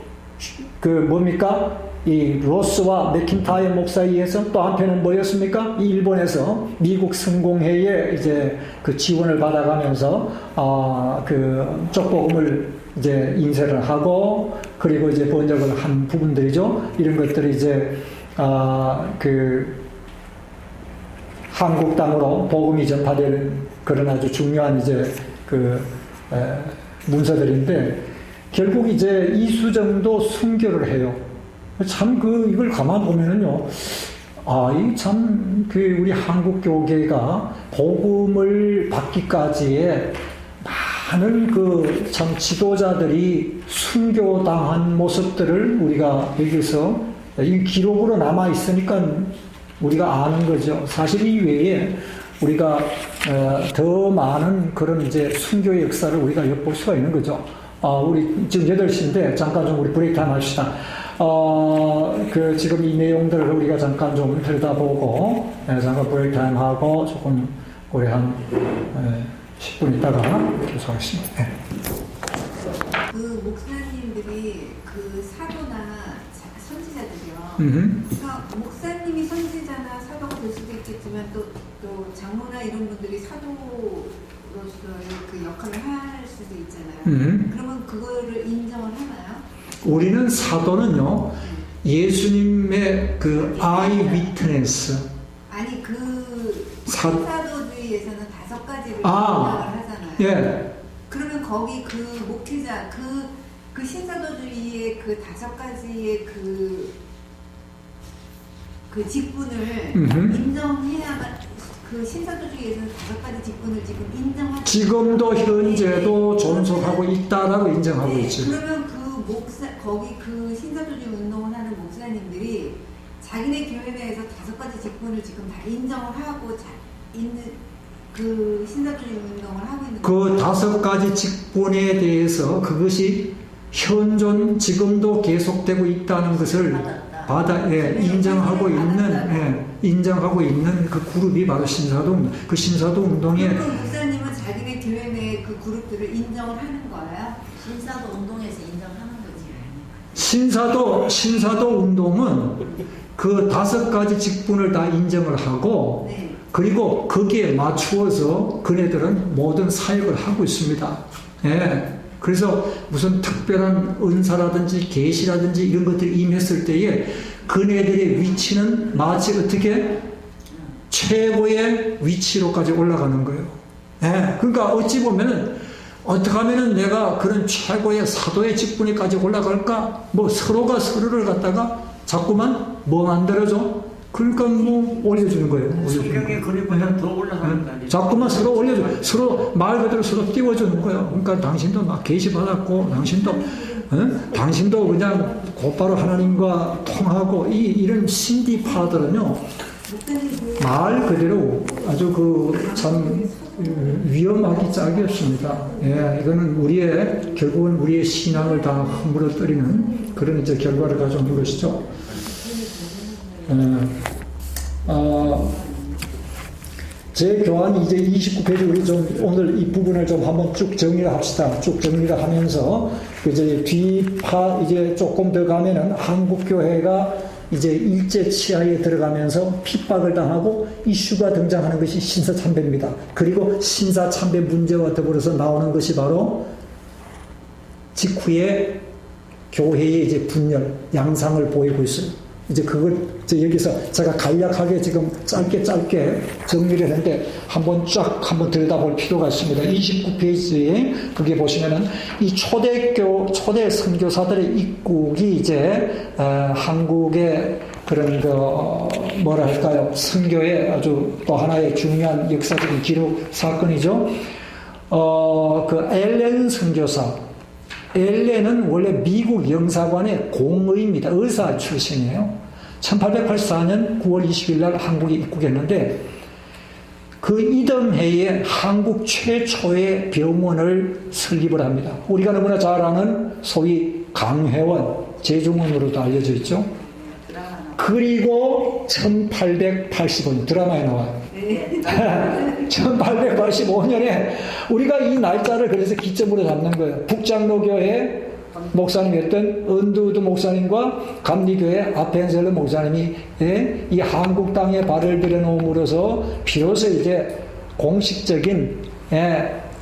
이 로스와 맥킨타이어 목사에 의해서 또 한편은 뭐였습니까? 이 일본에서 미국 성공회에 이제 그 지원을 받아가면서 그 쪽복음을 이제 인쇄를 하고 그리고 이제 번역을 한 부분들이죠. 이런 것들이 이제 그 한국 땅으로 복음이 전파되는 그런 아주 중요한 이제 그 문서들인데, 결국 이제 이수정도 순교를 해요. 참 이걸 가만 보면은요, 이 참 우리 한국 교계가 복음을 받기까지의 많은 그 참 지도자들이 순교당한 모습들을 우리가 여기서 이 기록으로 남아 있으니까 우리가 아는 거죠. 사실 이 외에 우리가 더 많은 그런 이제 순교의 역사를 우리가 엿볼 수가 있는 거죠. 우리 지금 8시인데 잠깐 좀 우리 브레이크 타임 합시다. 그 지금 이 내용들을 우리가 잠깐 좀 들여다보고 잠깐 브레이크 타임 하고 조금 우리 한 10분 있다가 계속하겠습니다. 그 목사님들이 그 사도나 선지자들이요. 그러니까 목사님이 선지자나 사도가 될 수도 있겠지만 또 장로나 이런 분들이 사도로서의 그 역할을 할 수도 있잖아요. 그러면 그거를 인정을 하나요? 우리는 사도는요, 예수님의 그 아이 위트네스. 아니 그 신사도주의에서는 5가지를 생각을 하잖아요. 예. 그러면 거기 그 목회자 그 신사도주의의 그 5가지의 그 직분을 인정해야만 그 신사도주의에서는 5가지 직분을 지금 인정하고 지금도 현재도 존속하고 있다라고 인정하고 네, 있죠. 그러면 그 거기 그 신사도주의 운동을 하는 목사님들이 자기네 교회 내에서 5가지 직분을 지금 다 인정을 하고 있는 그 신사주의 운동을 하고 있는 그 5가지 직분에 대해서 그것이 현존 지금도 계속되고 있다는 것을 인정하고 있는 그 그룹이 바로 신사도 그 신사도 운동의 그 목사님은 자기네 교회 내 그 그룹들을 인정을 하는 거예요? 신사도 운동에서 인정하는 거지. 신사도 운동은 그 5가지 직분을 다 인정을 하고 네. 그리고 거기에 맞추어서 그네들은 모든 사역을 하고 있습니다. 예. 그래서 무슨 특별한 은사라든지 계시라든지 이런 것들이 임했을 때에 그네들의 위치는 마치 어떻게 최고의 위치로까지 올라가는 거예요. 예. 그러니까 어찌 보면은 어떻게 하면은 내가 그런 최고의 사도의 직분에까지 올라갈까? 뭐 서로가 서로를 갖다가 자꾸만 뭐 만들어줘? 그러니까 뭐 올려주는 거예요. 성경의 그림보다 더 올라가는 거 아니에요? 자꾸만 서로 올려줘. 서로 말 그대로 서로 띄워주는 거예요. 그러니까 당신도 막 계시 받았고, 당신도 그냥 곧바로 하나님과 통하고 이런 신디파들은요 말 그대로 아주 그 참 위험하기 짝이었습니다. 예, 이거는 결국은 우리의 신앙을 다 허물어뜨리는 그런 이제 결과를 가져온 것이죠. 제 교환 이제 29페이지 우리 좀 오늘 이 부분을 좀 한번 쭉 정리를 합시다. 쭉 정리를 하면서 이제 뒤파 이제 조금 더 가면은 한국 교회가 이제 일제 치하에 들어가면서 핍박을 당하고 이슈가 등장하는 것이 신사참배입니다. 그리고 신사참배 문제와 더불어서 나오는 것이 바로 직후에 교회의 이제 분열, 양상을 보이고 있어요. 이제 그걸 여기서 제가 간략하게 지금 짧게 정리를 했는데 한번 들여다볼 필요가 있습니다. 29페이지에 그게 보시면은 이 초대 선교사들의 입국이 이제 한국의 그런 선교의 아주 또 하나의 중요한 역사적인 기록 사건이죠. 그 엘렌 선교사. 엘렌은 원래 미국 영사관의 공의입니다. 의사 출신이에요. 1884년 9월 20일 날 한국에 입국했는데 그 이듬해에 한국 최초의 병원을 설립을 합니다. 우리가 너무나 잘 아는 소위 강회원, 제중원으로도 알려져 있죠. 그리고 1885년 드라마에 나와요. 1885년에 우리가 이 날짜를 그래서 기점으로 잡는 거예요. 북장로교회 목사님이었던 언두우드 목사님과 감리교회 아펜셀러 목사님이 이 한국 땅에 발을 들여놓음으로써 비로소 이제 공식적인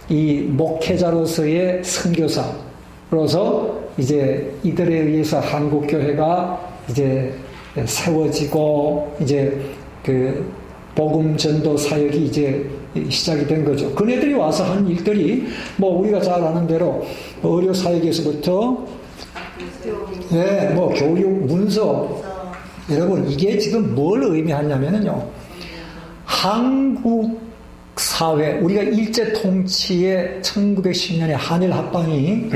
이 목회자로서의 선교사로서 이제 이들에 의해서 한국 교회가 이제 세워지고 이제 그 복음 전도 사역이 이제 시작이 된 거죠. 그네들이 와서 한 일들이 뭐 우리가 잘 아는 대로 의료 사역에서부터 뭐 교육 문서 여러분 이게 지금 뭘 의미하냐면요 한국 사회, 우리가 일제 통치의 1910년에 한일 합방이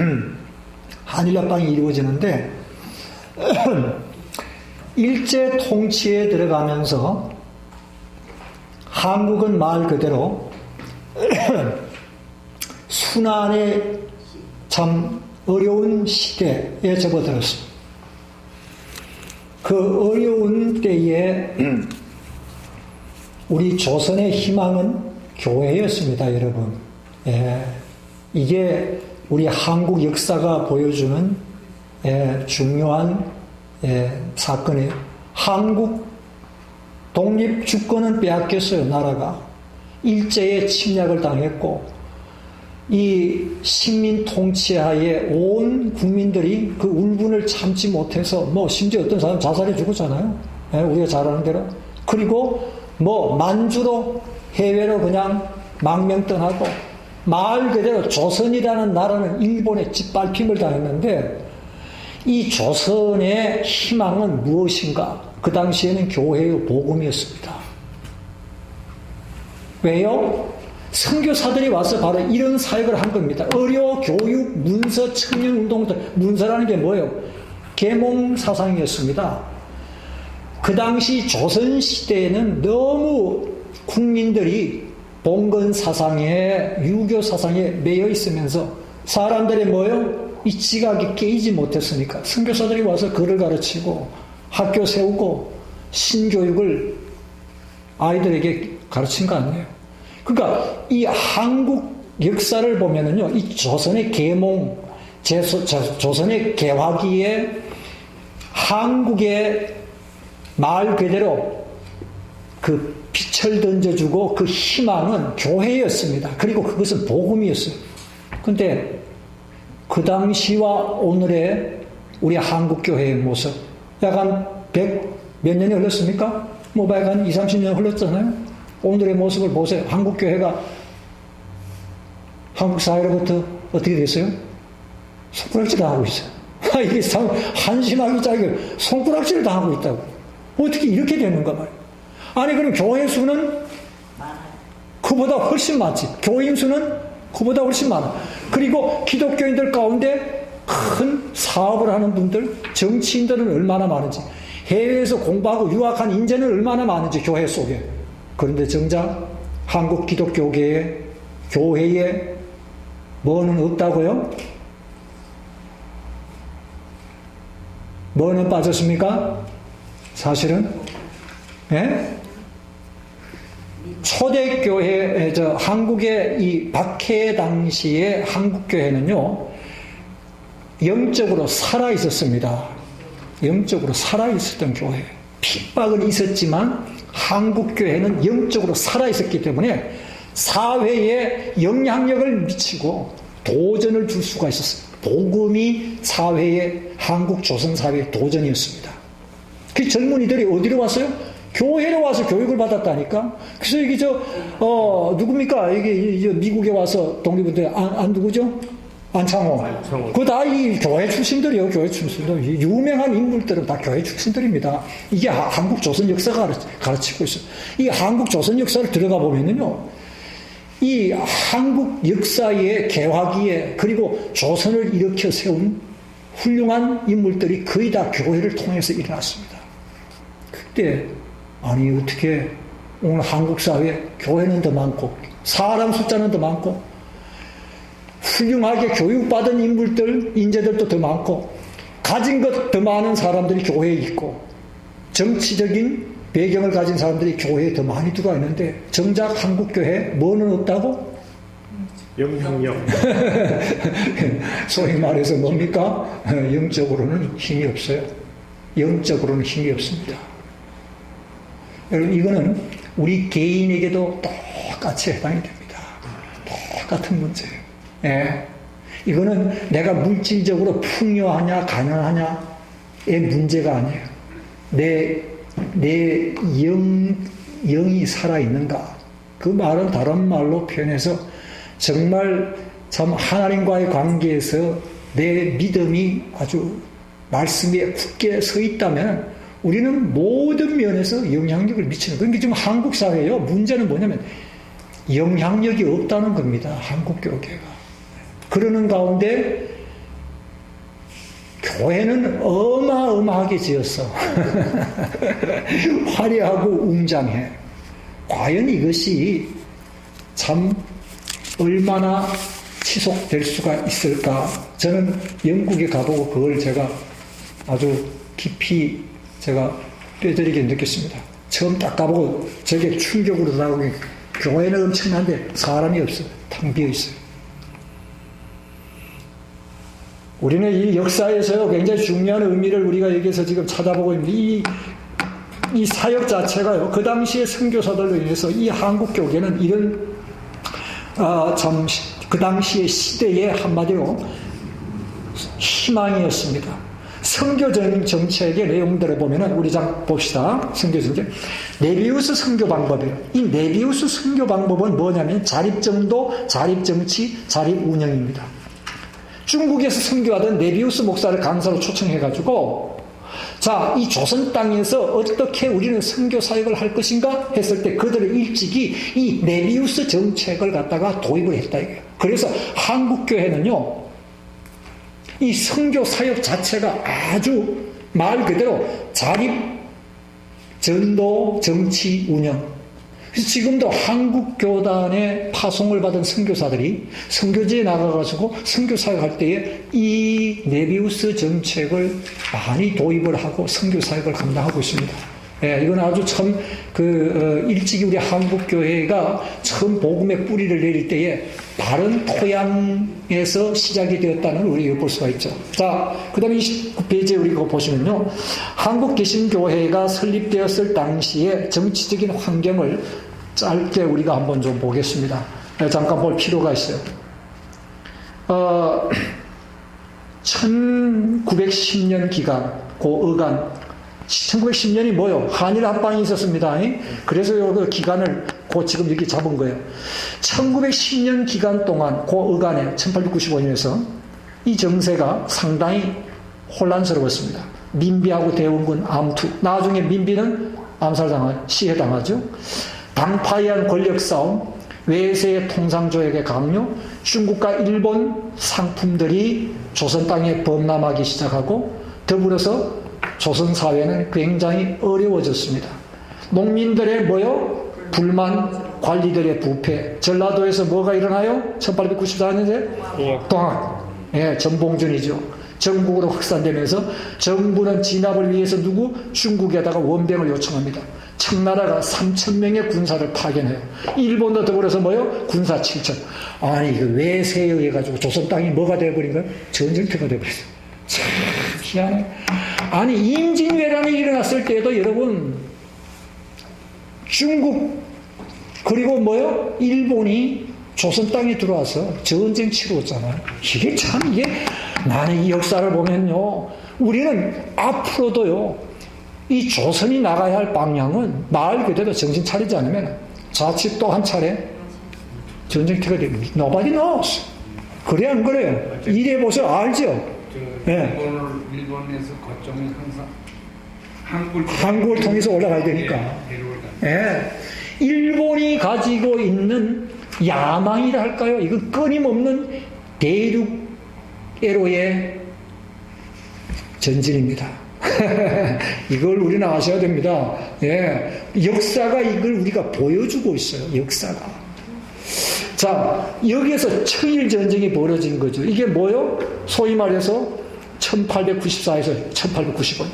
이루어지는데, 일제 통치에 들어가면서 한국은 말 그대로 순환의 참 어려운 시대에 접어들었습니다. 그 어려운 때에 우리 조선의 희망은 교회였습니다, 여러분. 예, 이게 우리 한국 역사가 보여주는 중요한 사건이에요. 한국 독립 주권은 빼앗겼어요, 나라가. 일제의 침략을 당했고, 이 식민 통치하에 온 국민들이 그 울분을 참지 못해서, 심지어 어떤 사람 자살해 죽었잖아요. 우리가 잘 아는 대로. 그리고 만주로 해외로 그냥 망명 떠나고, 말 그대로 조선이라는 나라는 일본에 짓밟힘을 당했는데, 이 조선의 희망은 무엇인가? 그 당시에는 교회의 복음이었습니다. 왜요? 선교사들이 와서 바로 이런 사역을 한 겁니다. 의료, 교육, 문서, 청년운동들. 문서라는 게 뭐예요? 계몽 사상이었습니다. 그 당시 조선시대에는 너무 국민들이 봉건 사상에, 유교 사상에 매여 있으면서 사람들이 뭐예요? 이 지각이 깨이지 못했으니까 선교사들이 와서 글을 가르치고 학교 세우고 신교육을 아이들에게 가르친 거 아니에요. 그러니까 이 한국 역사를 보면은요, 이 조선의 계몽, 조선의 개화기에 한국의 말 그대로 그 빛을 던져주고 그 희망은 교회였습니다. 그리고 그것은 복음이었어요. 근데 그 당시와 오늘의 우리 한국교회의 모습, 약간 100 몇 년이 흘렀습니까? 약 20, 30년 흘렀잖아요? 오늘의 모습을 보세요. 한국교회가 한국 사회로부터 어떻게 됐어요? 손가락질 당하고 있어요. 이게 참 한심하기 짝이에요. 손가락질을 당하고 있다고. 어떻게 이렇게 되는가 말이에요. 아니, 그럼 교회 수는 그보다 훨씬 많지. 교인 수는 그보다 훨씬 많아. 그리고 기독교인들 가운데 큰 사업을 하는 분들, 정치인들은 얼마나 많은지, 해외에서 공부하고 유학한 인재는 얼마나 많은지, 교회 속에. 그런데 정작 한국 기독교계의 교회에 뭐는 없다고요? 뭐는 빠졌습니까? 사실은 초대교회, 한국의 이 박해 당시에 한국교회는요, 영적으로 살아있었습니다. 영적으로 살아있었던 교회. 핍박은 있었지만 한국교회는 영적으로 살아있었기 때문에 사회에 영향력을 미치고 도전을 줄 수가 있었어요. 복음이 사회의, 한국 조선 사회의 도전이었습니다. 그 젊은이들이 어디로 왔어요? 교회로 와서 교육을 받았다니까. 그래서 이게 누굽니까? 이게 미국에 와서 독립운동 누구죠? 안창호. 그거 다 이 교회 출신들이에요. 교회 출신들. 유명한 인물들은 다 교회 출신들입니다. 이게 한국 조선 역사가 가르치고 있어요. 이 한국 조선 역사를 들어가 보면은요, 이 한국 역사의 개화기에, 그리고 조선을 일으켜 세운 훌륭한 인물들이 거의 다 교회를 통해서 일어났습니다. 그때 아니 어떻게 오늘 한국 사회 교회는 더 많고 사람 숫자는 더 많고 훌륭하게 교육받은 인물들, 인재들도 더 많고 가진 것 더 많은 사람들이 교회에 있고 정치적인 배경을 가진 사람들이 교회에 더 많이 들어와 있는데 정작 한국교회 뭐는 없다고? 영향력. 소위 말해서 뭡니까? 영적으로는 힘이 없어요. 영적으로는 힘이 없습니다. 여러분, 이거는 우리 개인에게도 똑같이 해당이 됩니다. 똑같은 문제예요. 예. 이거는 내가 물질적으로 풍요하냐 가난하냐의 문제가 아니에요. 내 영이 살아있는가. 그 말은 다른 말로 표현해서 정말 참 하나님과의 관계에서 내 믿음이 아주 말씀에 굳게 서 있다면 우리는 모든 면에서 영향력을 미치는. 그러니까 지금 한국 사회요, 문제는 뭐냐면 영향력이 없다는 겁니다. 한국교계가. 그러는 가운데 교회는 어마어마하게 지었어. 화려하고 웅장해. 과연 이것이 참 얼마나 지속될 수가 있을까? 저는 영국에 가보고 그걸 제가 아주 깊이 제가 뼈저리게 느꼈습니다. 처음 딱 가보고 저게 충격으로 나오고 교회는 엄청난데 사람이 없어요. 텅 비어 있어요. 우리는 이 역사에서 굉장히 중요한 의미를 우리가 여기서 지금 찾아보고 있는데 이 사역 자체가요. 그 당시에 선교사들로 인해서 이 한국교계는 이런 참 그 당시의 시대의 한마디로 희망이었습니다. 선교적인 정책의 내용들을 보면은 우리 장 봅시다. 선교 정책. 네비우스 선교 방법이에요. 이 네비우스 선교 방법은 뭐냐면 자립정도, 자립정치, 자립운영입니다. 중국에서 선교하던 네비우스 목사를 강사로 초청해가지고 자, 이 조선 땅에서 어떻게 우리는 선교 사역을 할 것인가 했을 때 그들은 일찍이 이 네비우스 정책을 갖다가 도입을 했다 이거예요. 그래서 한국교회는요, 이 선교 사역 자체가 아주 말 그대로 자립, 전도, 정치, 운영. 그래서 지금도 한국교단의 파송을 받은 선교사들이 선교지에 나가가지고 선교 사역할 때에 이 네비우스 정책을 많이 도입을 하고 선교 사역을 감당하고 있습니다. 예, 이건 아주 참 일찍이 우리 한국교회가 처음 복음의 뿌리를 내릴 때에 바른 토양에서 시작이 되었다는 우리가 볼 수가 있죠. 자, 그 다음에 29페이지에 우리 그거 보시면요. 한국개신교회가 설립되었을 당시에 정치적인 환경을 짧게 우리가 한번 좀 보겠습니다. 잠깐 볼 필요가 있어요. 1910년 기간, 고어간 1910년이 뭐요? 한일 합방이 있었습니다. 그래서 그 기간을 지금 여기 잡은 거예요. 1910년 기간 동안 고어간에 1895년에서 이 정세가 상당히 혼란스러웠습니다. 민비하고 대원군 암투. 나중에 민비는 시해당하죠. 당파에 의한 권력 싸움, 외세의 통상조약의 강요, 중국과 일본 상품들이 조선 땅에 범람하기 시작하고 더불어서 조선 사회는 굉장히 어려워졌습니다. 농민들의 불만, 관리들의 부패. 전라도에서 뭐가 일어나요? 1894년에 동학. 예, 전봉준이죠. 전국으로 확산되면서 정부는 진압을 위해서 중국에다가 원병을 요청합니다. 청나라가 3,000명의 군사를 파견해요. 일본도 더불어서 군사 7,000. 아니, 이거 외세에 의해 가지고 조선 땅이 뭐가 되어버린 거야? 전쟁터가 되어버렸어요. 참 희한해. 아니, 임진왜란이 일어났을 때도 여러분, 중국 그리고 일본이 조선 땅에 들어와서 전쟁 치루었잖아요. 이게 나는 이 역사를 보면요, 우리는 앞으로도요, 이 조선이 나가야 할 방향은 말 그대로 정신 차리지 않으면 자칫 또 한 차례 전쟁터가 됩니다. Nobody knows. 그래 안 그래요? 이래 보세요. 알죠? 네. 일본에서 거점이 항상 한국을 통해서 올라가야 되니까. 네. 일본이 가지고 있는 야망이라 할까요? 이건 끊임없는 대륙에로의 전진입니다. 이걸 우리는 아셔야 됩니다. 예. 역사가 이걸 우리가 보여주고 있어요. 역사가. 자, 여기에서 청일전쟁이 벌어진 거죠. 이게 뭐요? 소위 말해서 1894에서 1895.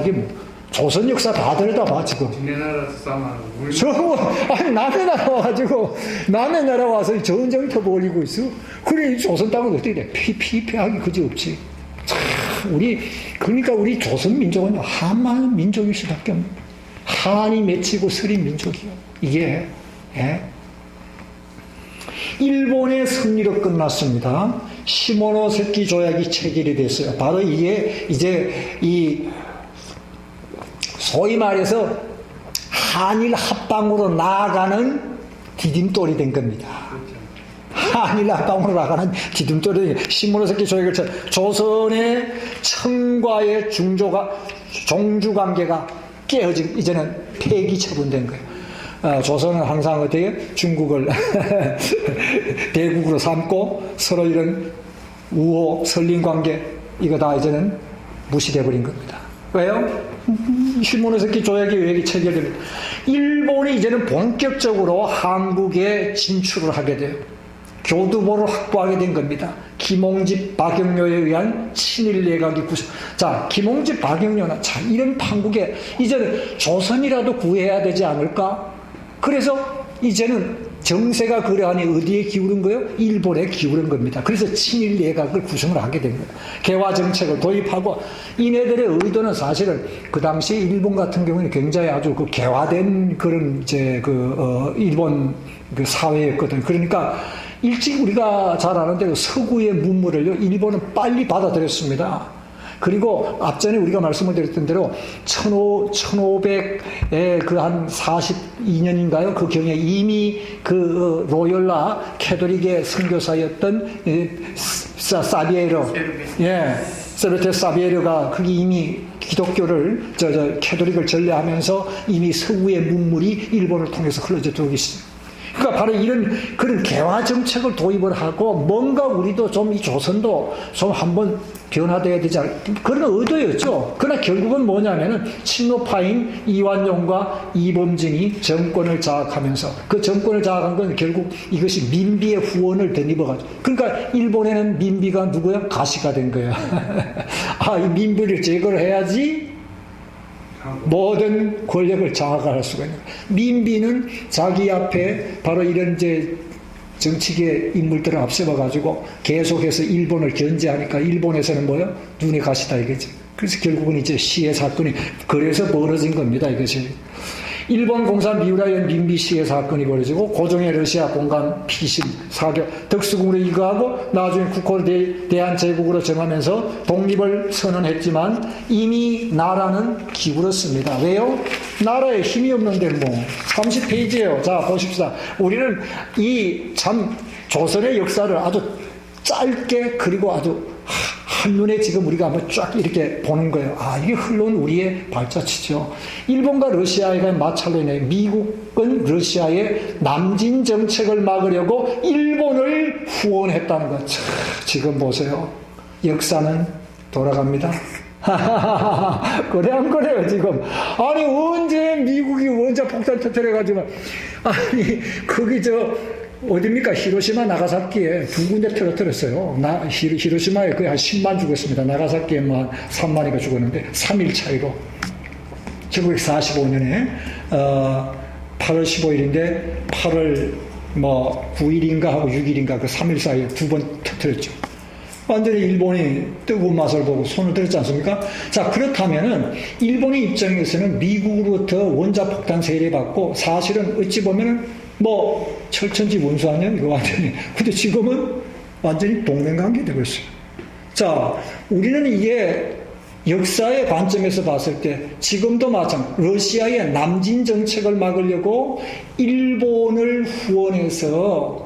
이게 조선 역사 다 들여다봐, 지금. 지네 나라 싸움하고. 아니, 남의 나라 와가지고, 남의 나라 와서 전쟁터 벌이고 있어. 그래, 이 조선 땅은 어떻게 돼? 피폐하기 그지없지. 그러니까 우리 조선 민족은 한만 민족일 수밖에 없는 거예요. 한이 맺히고 서린 민족이요. 이게, 예. 일본의 승리로 끝났습니다. 시모노세키 조약이 체결이 됐어요. 바로 이게 이제 소위 말해서 한일 합방으로 나아가는 디딤돌이 된 겁니다. 한일 합방으로 나가는 디딤돌이 시모노세키 조약을 조선의 청과의 종주관계가 깨어진 이제는 폐기 처분된 거예요. 조선은 항상 어떻게 중국을 대국으로 삼고 서로 이런 우호 설린 관계 이거 다 이제는 무시돼 버린 겁니다. 왜요? 시모노세키 조약이 왜 체결됩니다. 일본이 이제는 본격적으로 한국에 진출을 하게 돼요. 교두보를 확보하게 된 겁니다. 김홍집, 박영료에 의한 친일 내각이 구성. 자, 김홍집, 박영료나 자 이런 판국에 이제는 조선이라도 구해야 되지 않을까? 그래서 이제는 정세가 그러하니 어디에 기울은 거예요? 일본에 기울은 겁니다. 그래서 친일 내각을 구성을 하게 된 거예요. 개화 정책을 도입하고 이네들의 의도는 사실은 그 당시 일본 같은 경우는 굉장히 아주 그 개화된 그런 이제 일본 그 사회였거든. 그러니까 일찍 우리가 잘 아는 대로 서구의 문물을요 일본은 빨리 받아들였습니다. 그리고 앞전에 우리가 말씀을 드렸던 대로 1500에 그 한 42년인가요? 그 경에 이미 그 로열라 캐톨릭의 선교사였던 사비에르, 세르테 사비에르가 그게 이미 기독교를 캐톨릭을 전례하면서 이미 서구의 문물이 일본을 통해서 흘러져 들어오기 시작합니다. 그러니까 바로 이런 그런 개화 정책을 도입을 하고 뭔가 우리도 좀 이 조선도 좀 한번 변화돼야 되지 않을까 그런 의도였죠. 그러나 결국은 뭐냐면은 친노파인 이완용과 이범진이 정권을 장악하면서 그 정권을 장악한 건 결국 이것이 민비의 후원을 덧입어가지고 그러니까 일본에는 민비가 누구야? 가시가 된 거예요. 아, 이 민비를 제거를 해야지 모든 권력을 장악할 수가 있는 거예요. 민비는 자기 앞에 바로 이런 이제 정치계 인물들을 앞세워가지고 계속해서 일본을 견제하니까 일본에서는 뭐요? 눈에 가시다 이거지. 그래서 결국은 이제 시해 사건이 그래서 벌어진 겁니다. 이것이. 일본 공산 미우라연 민비 시해 사건이 벌어지고 고종의 러시아 공간 피신 사격 덕수궁으로 이거하고 나중에 국호를 대한제국으로 정하면서 독립을 선언했지만 이미 나라는 기울었습니다. 왜요? 나라에 힘이 없는데 뭐 30페이지예요. 자 보십시다. 우리는 이 참 조선의 역사를 아주 짧게 그리고 아주 한눈에 지금 우리가 한번 쫙 이렇게 보는 거예요. 아, 이게 흘러온 우리의 발자취죠. 일본과 러시아가 마찰로 인해 미국은 러시아의 남진 정책을 막으려고 일본을 후원했다는 것. 자, 지금 보세요. 역사는 돌아갑니다. 그래 안 그래요 지금. 아니 언제 미국이 원자 폭탄 터뜨려가지고 아니 거기 어딥니까? 히로시마 나가사키에 두 군데 터뜨렸어요. 히로시마에 거의 한 10만 죽었습니다. 나가사키에 뭐 한 3만이가 죽었는데 3일 차이로 1945년에 8월 15일인데 8월 뭐 9일인가 하고 6일인가 그 3일 사이에 두 번 터뜨렸죠. 완전히 일본이 뜨거운 맛을 보고 손을 들었지 않습니까? 자, 그렇다면은 일본의 입장에서는 미국으로부터 원자폭탄 세례받고 사실은 어찌 보면은 뭐 철천지 원수 아니야? 이거 완전히. 근데 지금은 완전히 동맹관계 되고 있어요. 자, 우리는 이게 역사의 관점에서 봤을 때 지금도 마찬가지. 러시아의 남진 정책을 막으려고 일본을 후원해서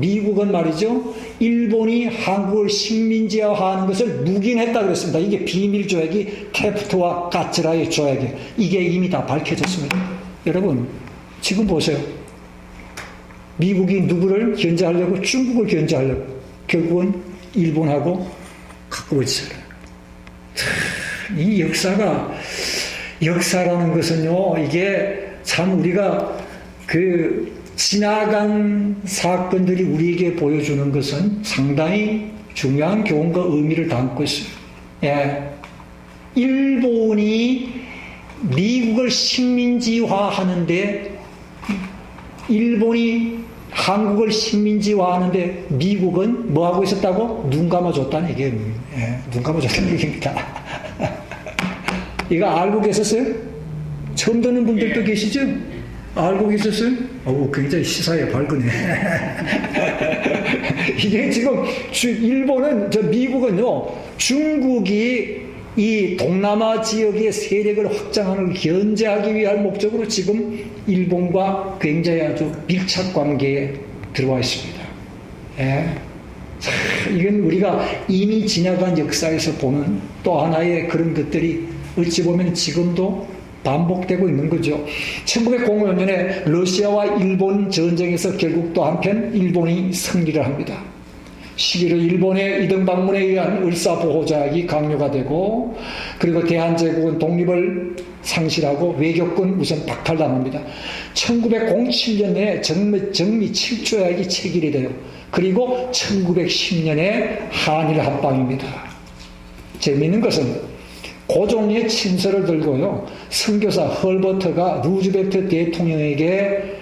미국은 말이죠. 일본이 한국을 식민지화하는 것을 묵인했다 그랬습니다. 이게 비밀 조약이 테프트와 까츠라의 조약이 이게 이미 다 밝혀졌습니다. 여러분 지금 보세요. 미국이 누구를 견제하려고? 중국을 견제하려고. 결국은 일본하고 갖고 있어요. 이 역사라는 것은요. 이게 참 우리가 지나간 사건들이 우리에게 보여주는 것은 상당히 중요한 교훈과 의미를 담고 있어요. 예. 일본이 미국을 식민지화하는데 일본이 한국을 식민지화하는데 미국은 뭐 하고 있었다고? 눈 감아줬다는 얘기예요. 예, 눈 감아줬다는 얘기입니다. 이거 알고 계셨어요? 처음 듣는 분들도 계시죠? 알고 계셨어요? 굉장히 시사에 밝으네. 이게 지금 일본은 미국은요 중국이 이 동남아 지역의 세력을 확장하는 걸 견제하기 위한 목적으로 지금 일본과 굉장히 아주 밀착 관계에 들어와 있습니다. 예. 자, 이건 우리가 이미 지나간 역사에서 보는 또 하나의 그런 것들이 어찌 보면 지금도 반복되고 있는 거죠. 1905년에 러시아와 일본 전쟁에서 결국 또 한편 일본이 승리를 합니다. 11월 일본의 이등 방문에 의한 을사보호자약이 강요가 되고, 그리고 대한제국은 독립을 상실하고 외교권 우선 박탈당합니다. 1907년에 정미 7조약이 체결이 돼요. 그리고 1910년에 한일 합방입니다. 재미있는 것은 고종의 친서를 들고요, 선교사 헐버트가 루즈벨트 대통령에게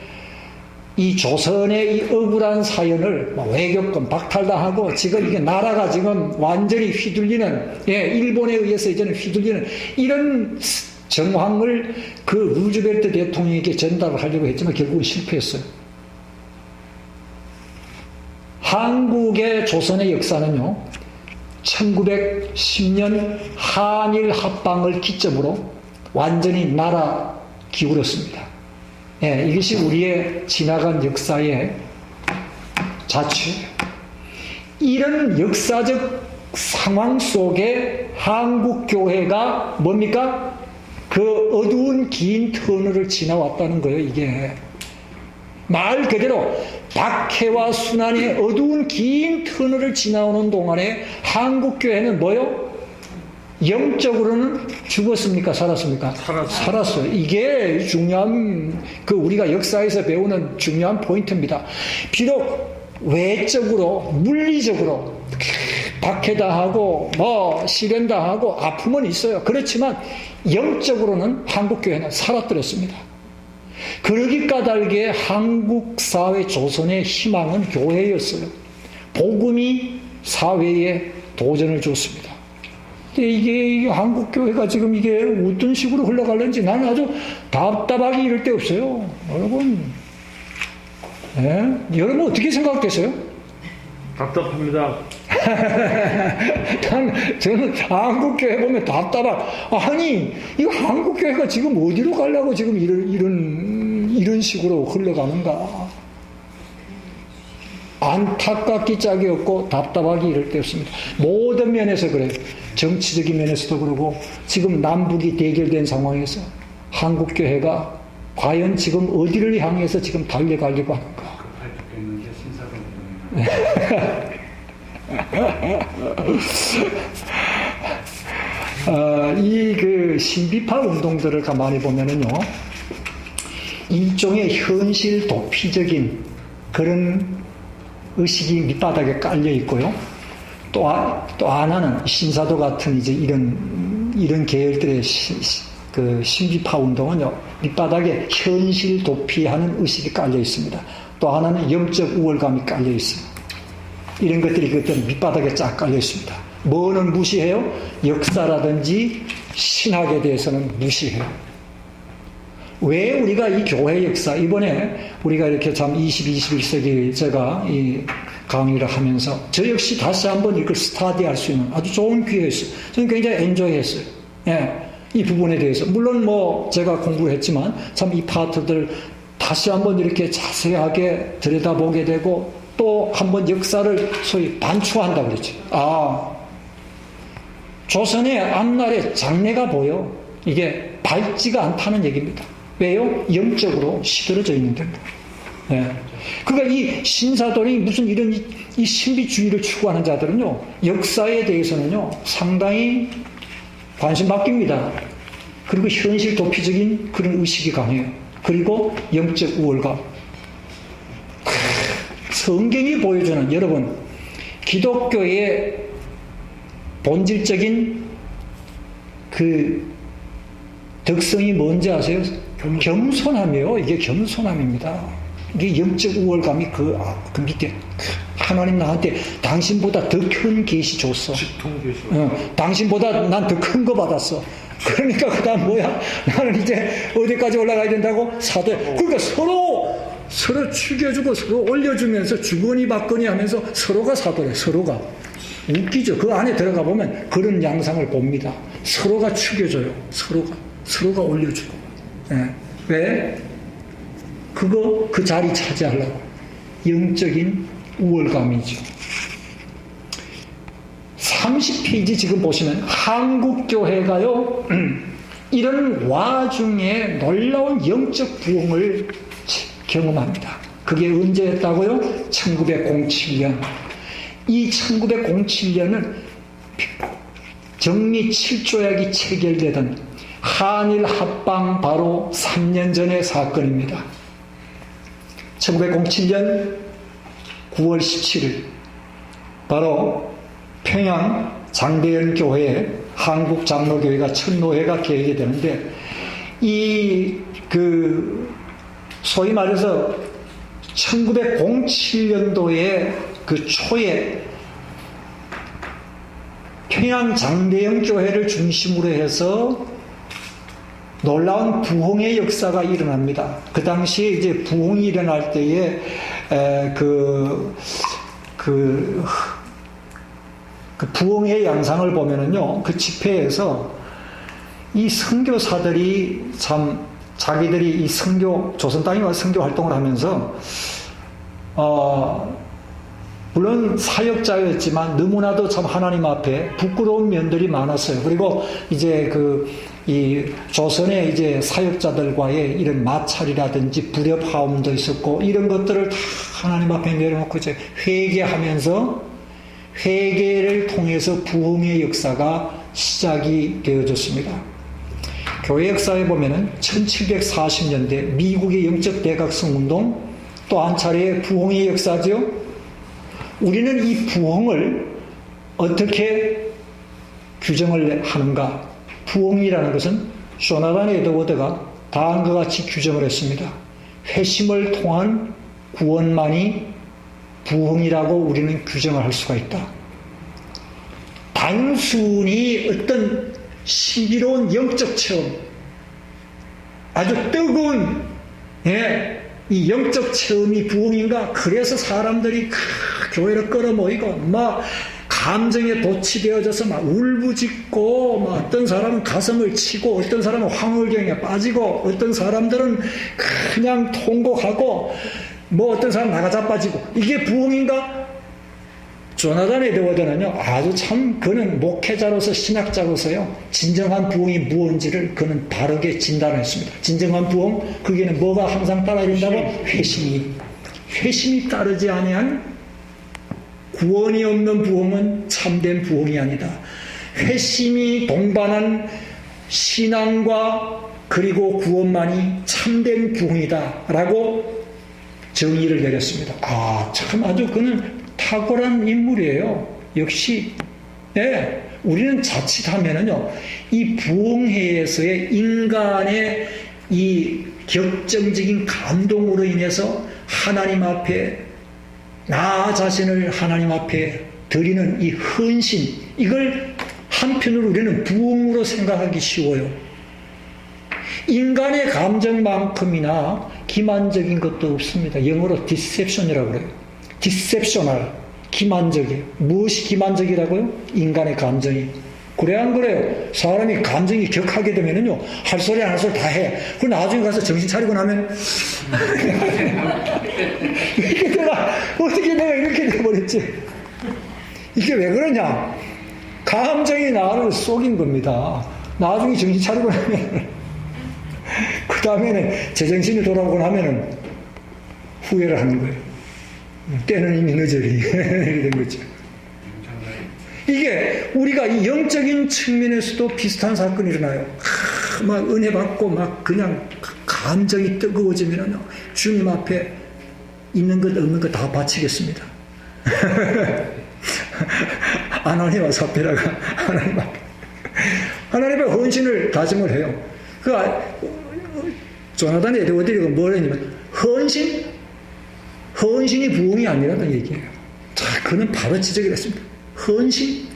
이 조선의 이 억울한 사연을 외교권 박탈당하고 지금 이게 나라가 지금 완전히 휘둘리는, 일본에 의해서 이제는 휘둘리는 이런 정황을 그 루즈벨트 대통령에게 전달을 하려고 했지만 결국은 실패했어요. 한국의 조선의 역사는요, 1910년 한일 합방을 기점으로 완전히 나라 기울었습니다. 이것이 우리의 지나간 역사의 자취예요. 이런 역사적 상황 속에 한국교회가 뭡니까? 그 어두운 긴 터널을 지나왔다는 거예요. 이게 말 그대로 박해와 순환의 어두운 긴 터널을 지나오는 동안에 한국교회는 뭐요? 영적으로는 죽었습니까? 살았습니까? 살았어요. 이게 중요한, 우리가 역사에서 배우는 중요한 포인트입니다. 비록 외적으로, 물리적으로 박해당하고 시련당하고 아픔은 있어요. 그렇지만 영적으로는 한국교회는 살아들었습니다. 그러기 까닭에 한국 사회 조선의 희망은 교회였어요. 복음이 사회에 도전을 줬습니다. 근데 이게 한국교회가 지금 이게 어떤 식으로 흘러갈는지 나는 아주 답답하게 이럴 데 없어요. 여러분, 여러분 어떻게 생각되세요? 답답합니다. 저는 한국교회 보면 아니, 이 한국교회가 지금 어디로 가려고 지금 이런 식으로 흘러가는가. 안타깝기 짝이 없고 답답하기 이럴 데 없습니다. 모든 면에서 그래요. 정치적인 면에서도 그러고, 지금 남북이 대결된 상황에서 한국교회가 과연 지금 어디를 향해서 지금 달려가려고 하는가. 급할 죽겠는데 신사동 신비파 운동들을 가만히 보면은요, 일종의 현실 도피적인 그런 의식이 밑바닥에 깔려 있고요. 또 하나는 신사도 같은 이제 이런 계열들의 신비파 운동은요, 밑바닥에 현실 도피하는 의식이 깔려 있습니다. 또 하나는 영적 우월감이 깔려 있어요. 이런 것들이 그때는 밑바닥에 쫙 깔려 있습니다. 뭐는 무시해요? 역사라든지 신학에 대해서는 무시해요. 왜 우리가 이 교회 역사, 이번에 우리가 이렇게 참 21세기 제가 이 강의를 하면서 저 역시 다시 한번 이걸 스타디할 수 있는 아주 좋은 기회였어요. 저는 굉장히 엔조이했어요. 이 부분에 대해서. 물론 제가 공부를 했지만 참 이 파트들 다시 한번 이렇게 자세하게 들여다보게 되고, 또 한번 역사를 소위 반추한다 그랬죠. 조선의 앞날에 장래가 보여. 이게 밝지가 않다는 얘기입니다. 왜요? 영적으로 시들어져 있는 데입니다. 그러니까 이 신사들이 무슨 이런 이 신비주의를 추구하는 자들은요, 역사에 대해서는요, 상당히 관심 바뀝니다. 그리고 현실 도피적인 그런 의식이 강해요. 그리고 영적 우월감. 성경이 보여주는, 여러분, 기독교의 본질적인 특성이 뭔지 아세요? 겸손함이에요. 이게 겸손함입니다. 이게 영적 우월감이 그 밑에, 하나님 나한테 당신보다 더 큰 계시 줬어. 당신보다 난 더 큰 거 받았어. 그러니까 그 다음 뭐야? 나는 이제 어디까지 올라가야 된다고? 사도. 그러니까 서로 죽여주고 서로 올려주면서 주거니 받거니 하면서 서로가 사도래. 서로가. 웃기죠. 그 안에 들어가 보면 그런 양상을 봅니다. 서로가 죽여줘요. 서로가 올려주고. 왜? 그 자리 차지하려고. 영적인 우월감이죠. 30페이지 지금 보시면 한국교회가요, 이런 와중에 놀라운 영적 부흥을 경험합니다. 그게 언제였다고요? 1907년. 이 1907년은 정리 7조약이 체결되던 한일 합방 바로 3년 전의 사건입니다. 1907년 9월 17일 바로 평양 장대현 교회에 한국 장로교회가 첫 노회가 개회가 되는데 소위 말해서 1907년도에 그 초에 평양 장대현 교회를 중심으로 해서 놀라운 부흥의 역사가 일어납니다. 그 당시에 이제 부흥이 일어날 때에 그 부흥의 양상을 보면은요, 그 집회에서 이 선교사들이 참 자기들이 이 조선 땅에 와서 선교 활동을 하면서 물론 사역자였지만 너무나도 참 하나님 앞에 부끄러운 면들이 많았어요. 그리고 이제 이 조선의 이제 사역자들과의 이런 마찰이라든지 불협화음도 있었고 이런 것들을 다 하나님 앞에 내려놓고 이제 회개를 통해서 부흥의 역사가 시작이 되어졌습니다. 교회 역사에 보면은 1740년대 미국의 영적 대각성 운동, 또 한 차례의 부흥의 역사죠. 우리는 이 부흥을 어떻게 규정을 하는가? 부흥이라는 것은 조나단 에드워드가 다음과 같이 규정을 했습니다. 회심을 통한 구원만이 부흥이라고 우리는 규정을 할 수가 있다. 단순히 어떤 신비로운 영적 체험, 아주 뜨거운 이 영적 체험이 부흥인가? 그래서 사람들이 교회를 끌어모이고 막 감정에 도취되어져서 막 울부짖고, 막 어떤 사람은 가슴을 치고, 어떤 사람은 황홀경에 빠지고, 어떤 사람들은 그냥 통곡하고, 뭐 어떤 사람은 나가 자빠지고, 이게 부흥인가? 조나단 에드워드는요, 아주 참, 그는 목회자로서, 신학자로서요, 진정한 부흥이 무엇인지를 그는 바르게 진단했습니다. 진정한 부흥, 그게는 뭐가 항상 따라야 된다고? 회심이 따르지 아니한 구원이 없는 부흥은 참된 부흥이 아니다. 회심이 동반한 신앙과 그리고 구원만이 참된 부흥이다 라고 정의를 내렸습니다. 참 아주 그는 탁월한 인물이에요. 역시 우리는 자칫하면은요, 이 부흥회에서의 인간의 이 격정적인 감동으로 인해서 하나님 앞에 나 자신을 하나님 앞에 드리는 이 헌신, 이걸 한편으로 우리는 부흥으로 생각하기 쉬워요. 인간의 감정만큼이나 기만적인 것도 없습니다. 영어로 디셉션이라고 그래요. 디셉셔널, 기만적이에요. 무엇이 기만적이라고요? 인간의 감정이. 그래 안 그래요? 사람이 감정이 격하게 되면은요, 할 소리 안 할 소리 다 해. 그리고 나중에 가서 정신 차리고 나면 어떻게 내가 이렇게 돼버렸지? 이게 왜 그러냐? 감정이 나를 속인 겁니다. 나중에 정신 차리고 나면 그 다음에는 제정신이 돌아오고 나면은 후회를 하는 거예요. 때는 이미 늦어리 이렇게 된 거죠. 이게 우리가 이 영적인 측면에서도 비슷한 사건이 일어나요. 막 은혜 받고 막 그냥 감정이 뜨거워지면 주님 앞에 있는 것 없는 것 다 바치겠습니다. 아나니와 삽비라가 하나님 앞에 헌신을 다짐을 해요. 조나단 에드워드가 뭘 했냐면 헌신이 부흥이 아니라는 얘기예요. 그는 바로 지적을 했습니다. 헌신,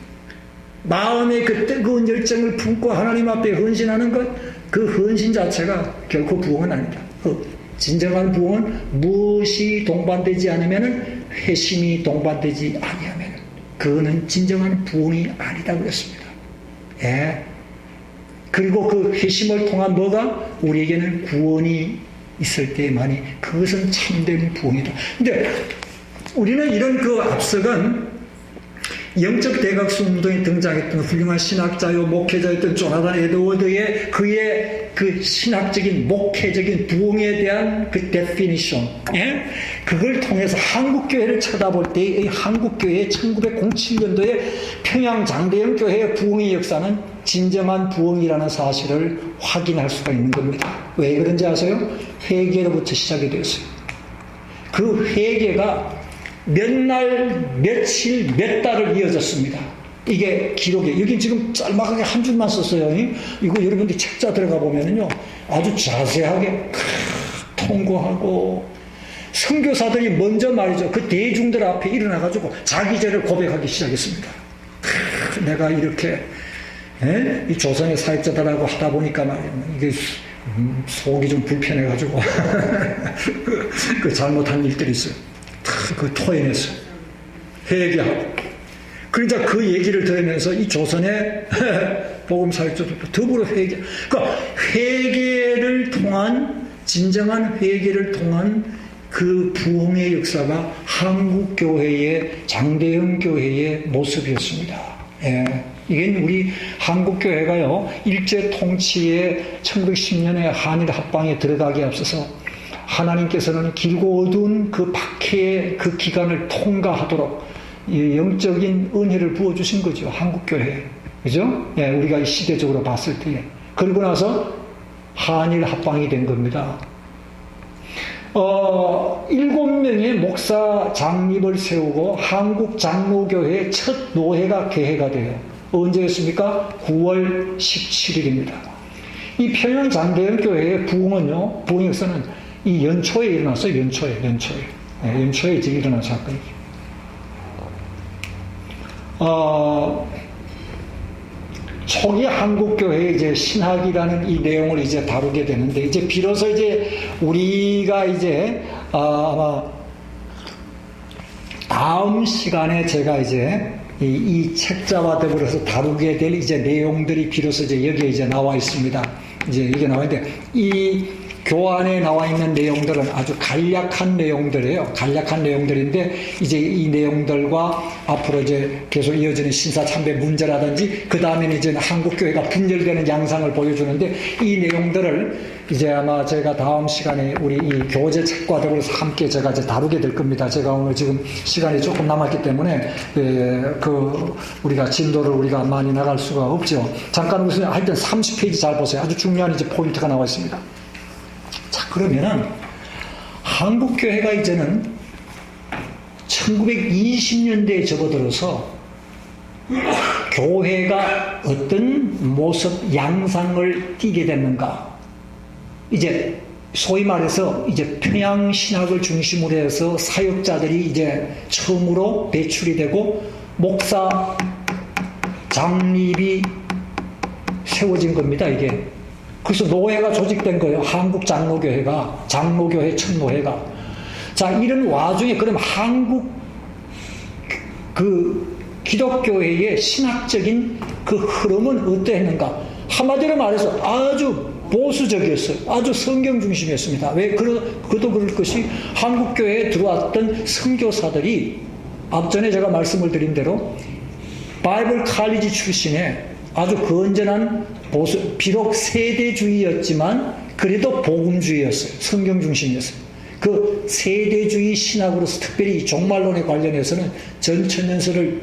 마음의 그 뜨거운 열정을 품고 하나님 앞에 헌신하는 것, 그 헌신 자체가 결코 부흥은 아니다. 진정한 부흥은 무엇이 동반되지 않으면, 회심이 동반되지 아니하면 그거는 진정한 부흥이 아니다 그랬습니다. 그리고 그 회심을 통한 뭐가 우리에게는 구원이 있을 때만이 그것은 참된 부흥이다. 근데 우리는 이런 그 앞서간 영적 대각수 운동에 등장했던 훌륭한 신학자요 목회자였던 조나단 에드워드의 그의 그 신학적인 목회적인 부흥에 대한 그 데피니션, 예? 그걸 통해서 한국교회를 쳐다볼 때 이 한국교회의 1907년도에 평양 장대영 교회의 부흥의 역사는 진정한 부흥이라는 사실을 확인할 수가 있는 겁니다. 왜 그런지 아세요? 회개로부터 시작이 되었어요. 그 회개가 몇 날, 며칠, 몇 달을 이어졌습니다. 이게 기록에, 여기 지금 짤막하게 한 줄만 썼어요. 이거 여러분들 책자 들어가 보면은요, 아주 자세하게 통고하고, 선교사들이 먼저 말이죠. 그 대중들 앞에 일어나가지고 자기 죄를 고백하기 시작했습니다. 내가 이렇게, 이 조선의 사역자들하고 하다 보니까 말이에요. 이게 속이 좀 불편해가지고, 그 잘못한 일들이 있어요. 그 토해냈어요. 회개하고. 그러니까 그 얘기를 들으면서 이 조선의 복음사역자들도 더불어 회개. 그러니까 회개를 통한, 진정한 회개를 통한 그 부흥의 역사가 한국교회의, 장대영 교회의 모습이었습니다. 예. 이게 우리 한국교회가요, 일제 통치에 1910년에 한일 합방에 들어가기에 앞서서 하나님께서는 길고 어두운 그 박해의 그 기간을 통과하도록 영적인 은혜를 부어주신 거죠. 한국교회. 그죠? 예, 우리가 이 시대적으로 봤을 때에. 그러고 나서 한일 합방이 된 겁니다. 7명의 목사 장립을 세우고 한국 장로교회의 첫 노회가 개회가 돼요. 언제였습니까? 9월 17일입니다. 이 평양 장대영 교회의 부흥은요, 부흥 역사는 이 연초에 일어났어요. 연초에. 네, 연초에 이제 일어난 사건이에요. 초기 한국교회의 이제 신학이라는 이 내용을 이제 다루게 되는데, 이제 비로소 이제 우리가 이제, 아마 다음 시간에 제가 이제 이 책자와 더불어서 다루게 될 이제 내용들이 비로소 이제 여기에 이제 나와 있습니다. 이제 이게 나와 있는데, 이 교안에 나와 있는 내용들은 아주 간략한 내용들이에요. 간략한 내용들인데, 이제 이 내용들과 앞으로 이제 계속 이어지는 신사참배 문제라든지, 그 다음에는 이제 한국교회가 분열되는 양상을 보여주는데, 이 내용들을 이제 아마 제가 다음 시간에 우리 이 교재 책과 더불어서 함께 제가 이제 다루게 될 겁니다. 제가 오늘 지금 시간이 조금 남았기 때문에, 우리가 진도를 우리가 많이 나갈 수가 없죠. 잠깐 무슨, 하여튼 30페이지 잘 보세요. 아주 중요한 이제 포인트가 나와 있습니다. 자, 그러면은 한국교회가 이제는 1920년대에 접어들어서 교회가 어떤 모습, 양상을 띠게 됐는가. 이제 소위 말해서 이제 평양신학을 중심으로 해서 사역자들이 이제 처음으로 배출이 되고 목사 장립이 세워진 겁니다, 이게. 그래서 노회가 조직된 거예요. 한국 장로교회가, 장로교회 첫 노회가. 자, 이런 와중에 그럼 한국 그 기독교회의 신학적인 그 흐름은 어떠했는가? 한마디로 말해서 아주 보수적이었어요. 아주 성경 중심이었습니다. 왜? 그도 그럴 것이 한국교회에 들어왔던 선교사들이 앞전에 제가 말씀을 드린 대로 바이블 칼리지 출신의 아주 건전한 보수, 비록 세대주의였지만 그래도 복음주의였어요. 성경 중심이었어요. 그 세대주의 신학으로서 특별히 종말론에 관련해서는 전천년설을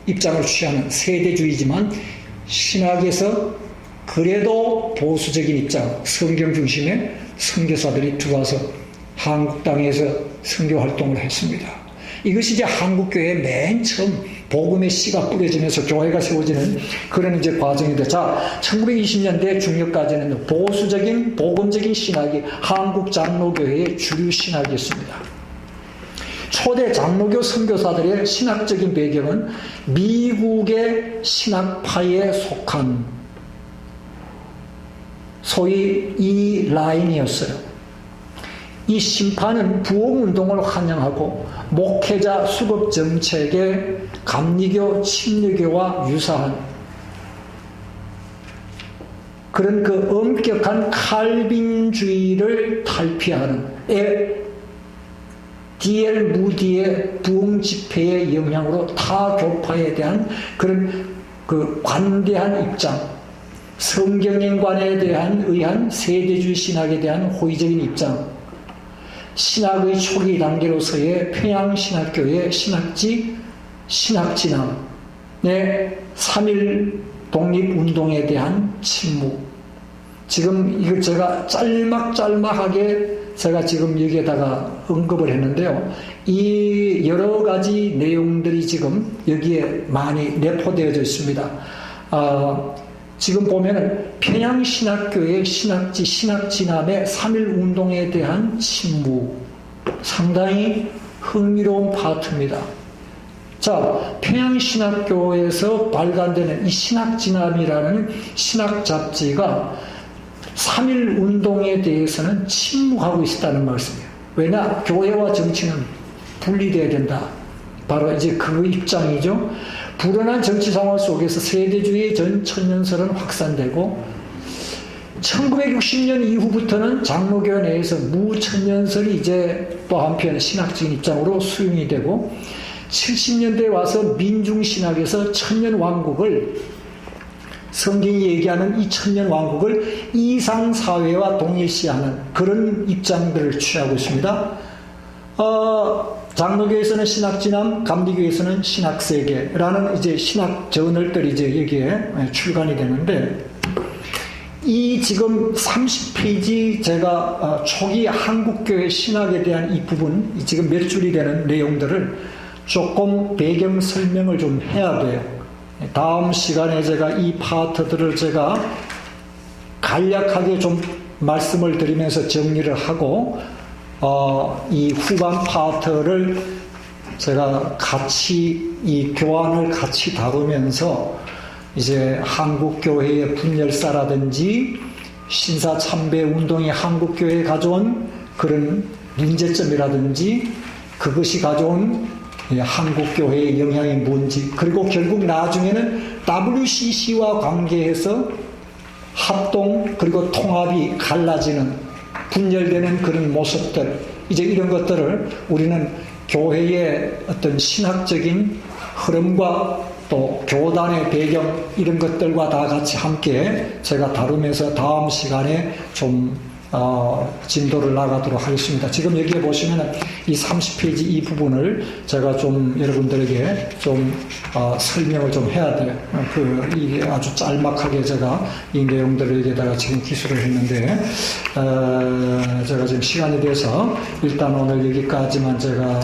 입장을 취하는 세대주의지만 신학에서 그래도 보수적인 입장, 성경 중심의 선교사들이 들어와서 한국 땅에서 선교 활동을 했습니다. 이것이 이제 한국교회의 맨 처음 복음의 씨가 뿌려지면서 교회가 세워지는 그런 이제 과정인데, 자, 1920년대 중엽까지는 보수적인 복음적인 신학이 한국 장로교회의 주류 신학이었습니다. 초대 장로교 선교사들의 신학적인 배경은 미국의 신학파에 속한 소위 이 라인이었어요. 이 심판은 부흥운동을 환영하고 목회자 수급 정책의 감리교, 침례교와 유사한 그런 그 엄격한 칼빈주의를 탈피하는 D.L. 무디의 부흥 집회의 영향으로 타 교파에 대한 그런 그 관대한 입장, 성경인관에 대한 의한 세대주의 신학에 대한 호의적인 입장, 신학의 초기 단계로서의 평양신학교의 신학지, 신학진앙의 3.1 독립운동에 대한 침묵. 지금 이걸 제가 짤막하게 제가 지금 여기에다가 언급을 했는데요. 이 여러 가지 내용들이 지금 여기에 많이 내포되어져 있습니다. 지금 보면은 평양신학교의 신학지, 신학진암의 3.1 운동에 대한 침묵. 상당히 흥미로운 파트입니다. 자, 평양신학교에서 발간되는 이 신학진암이라는 신학 잡지가 3.1 운동에 대해서는 침묵하고 있었다는 말씀이에요. 왜냐? 교회와 정치는 분리되어야 된다. 바로 이제 그 입장이죠. 불안한 정치 상황 속에서 세대주의 전 천년설은 확산되고 1960년 이후부터는 장로교 내에서 무천년설이 이제 또 한편 신학적인 입장으로 수용이 되고 70년대에 와서 민중신학에서 천년왕국을 성경이 얘기하는 이 천년왕국을 이상사회와 동일시하는 그런 입장들을 취하고 있습니다. 장로교에서는 신학진암, 감리교에서는 신학세계라는 이제 신학 저널들이 이제 여기에 출간이 되는데 이 지금 30페이지 제가 초기 한국교회 신학에 대한 이 부분 지금 몇 줄이 되는 내용들을 조금 배경 설명을 좀 해야 돼요. 다음 시간에 제가 이 파트들을 제가 간략하게 좀 말씀을 드리면서 정리를 하고 이 후반 파트를 제가 같이 이 교환을 같이 다루면서 이제 한국교회의 분열사라든지 신사참배 운동이 한국교회에 가져온 그런 문제점이라든지 그것이 가져온 한국교회의 영향이 뭔지 그리고 결국 나중에는 WCC와 관계해서 합동 그리고 통합이 갈라지는 분열되는 그런 모습들 이제 이런 것들을 우리는 교회의 어떤 신학적인 흐름과 또 교단의 배경 이런 것들과 다 같이 함께 제가 다루면서 다음 시간에 좀 진도를 나가도록 하겠습니다. 지금 여기에 보시면 이 30페이지 이 부분을 제가 좀 여러분들에게 좀 설명을 좀 해야 돼요. 이게 아주 짤막하게 제가 이 내용들을 여기에다가 지금 기술을 했는데 제가 지금 시간이 돼서 일단 오늘 여기까지만 제가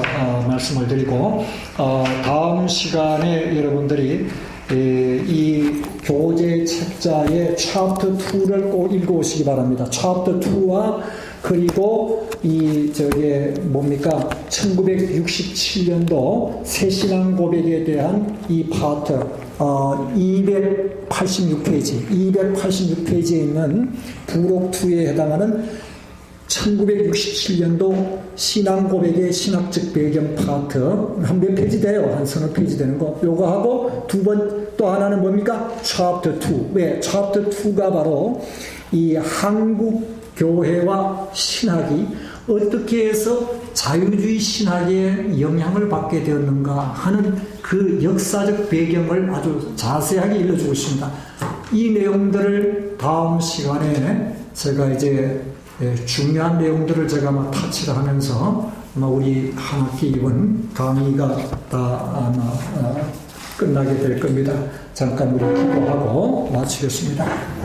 말씀을 드리고 다음 시간에 여러분들이 이 교재 책자의 챕터 2를 꼭 읽어오시기 바랍니다. 챕터 2와 그리고 이 저게 뭡니까 1967년도 새신앙 고백에 대한 이 파트 286페이지에 있는 부록 2에 해당하는 1967년도 신앙 고백의 신학적 배경 파트 한 몇 페이지 돼요. 한 서너 페이지 되는 거 요거 하고 두 번 또 하나는 뭡니까? 챕터 2. 왜? 챕터 2가 바로 이 한국 교회와 신학이 어떻게 해서 자유주의 신학에 영향을 받게 되었는가 하는 그 역사적 배경을 아주 자세하게 일러주고 있습니다. 이 내용들을 다음 시간에 제가 이제 중요한 내용들을 제가 막 타치를 하면서 아마 우리 한 학기 이번 강의가 다 아마 끝나게 될 겁니다. 잠깐 우리 기도하고 마치겠습니다.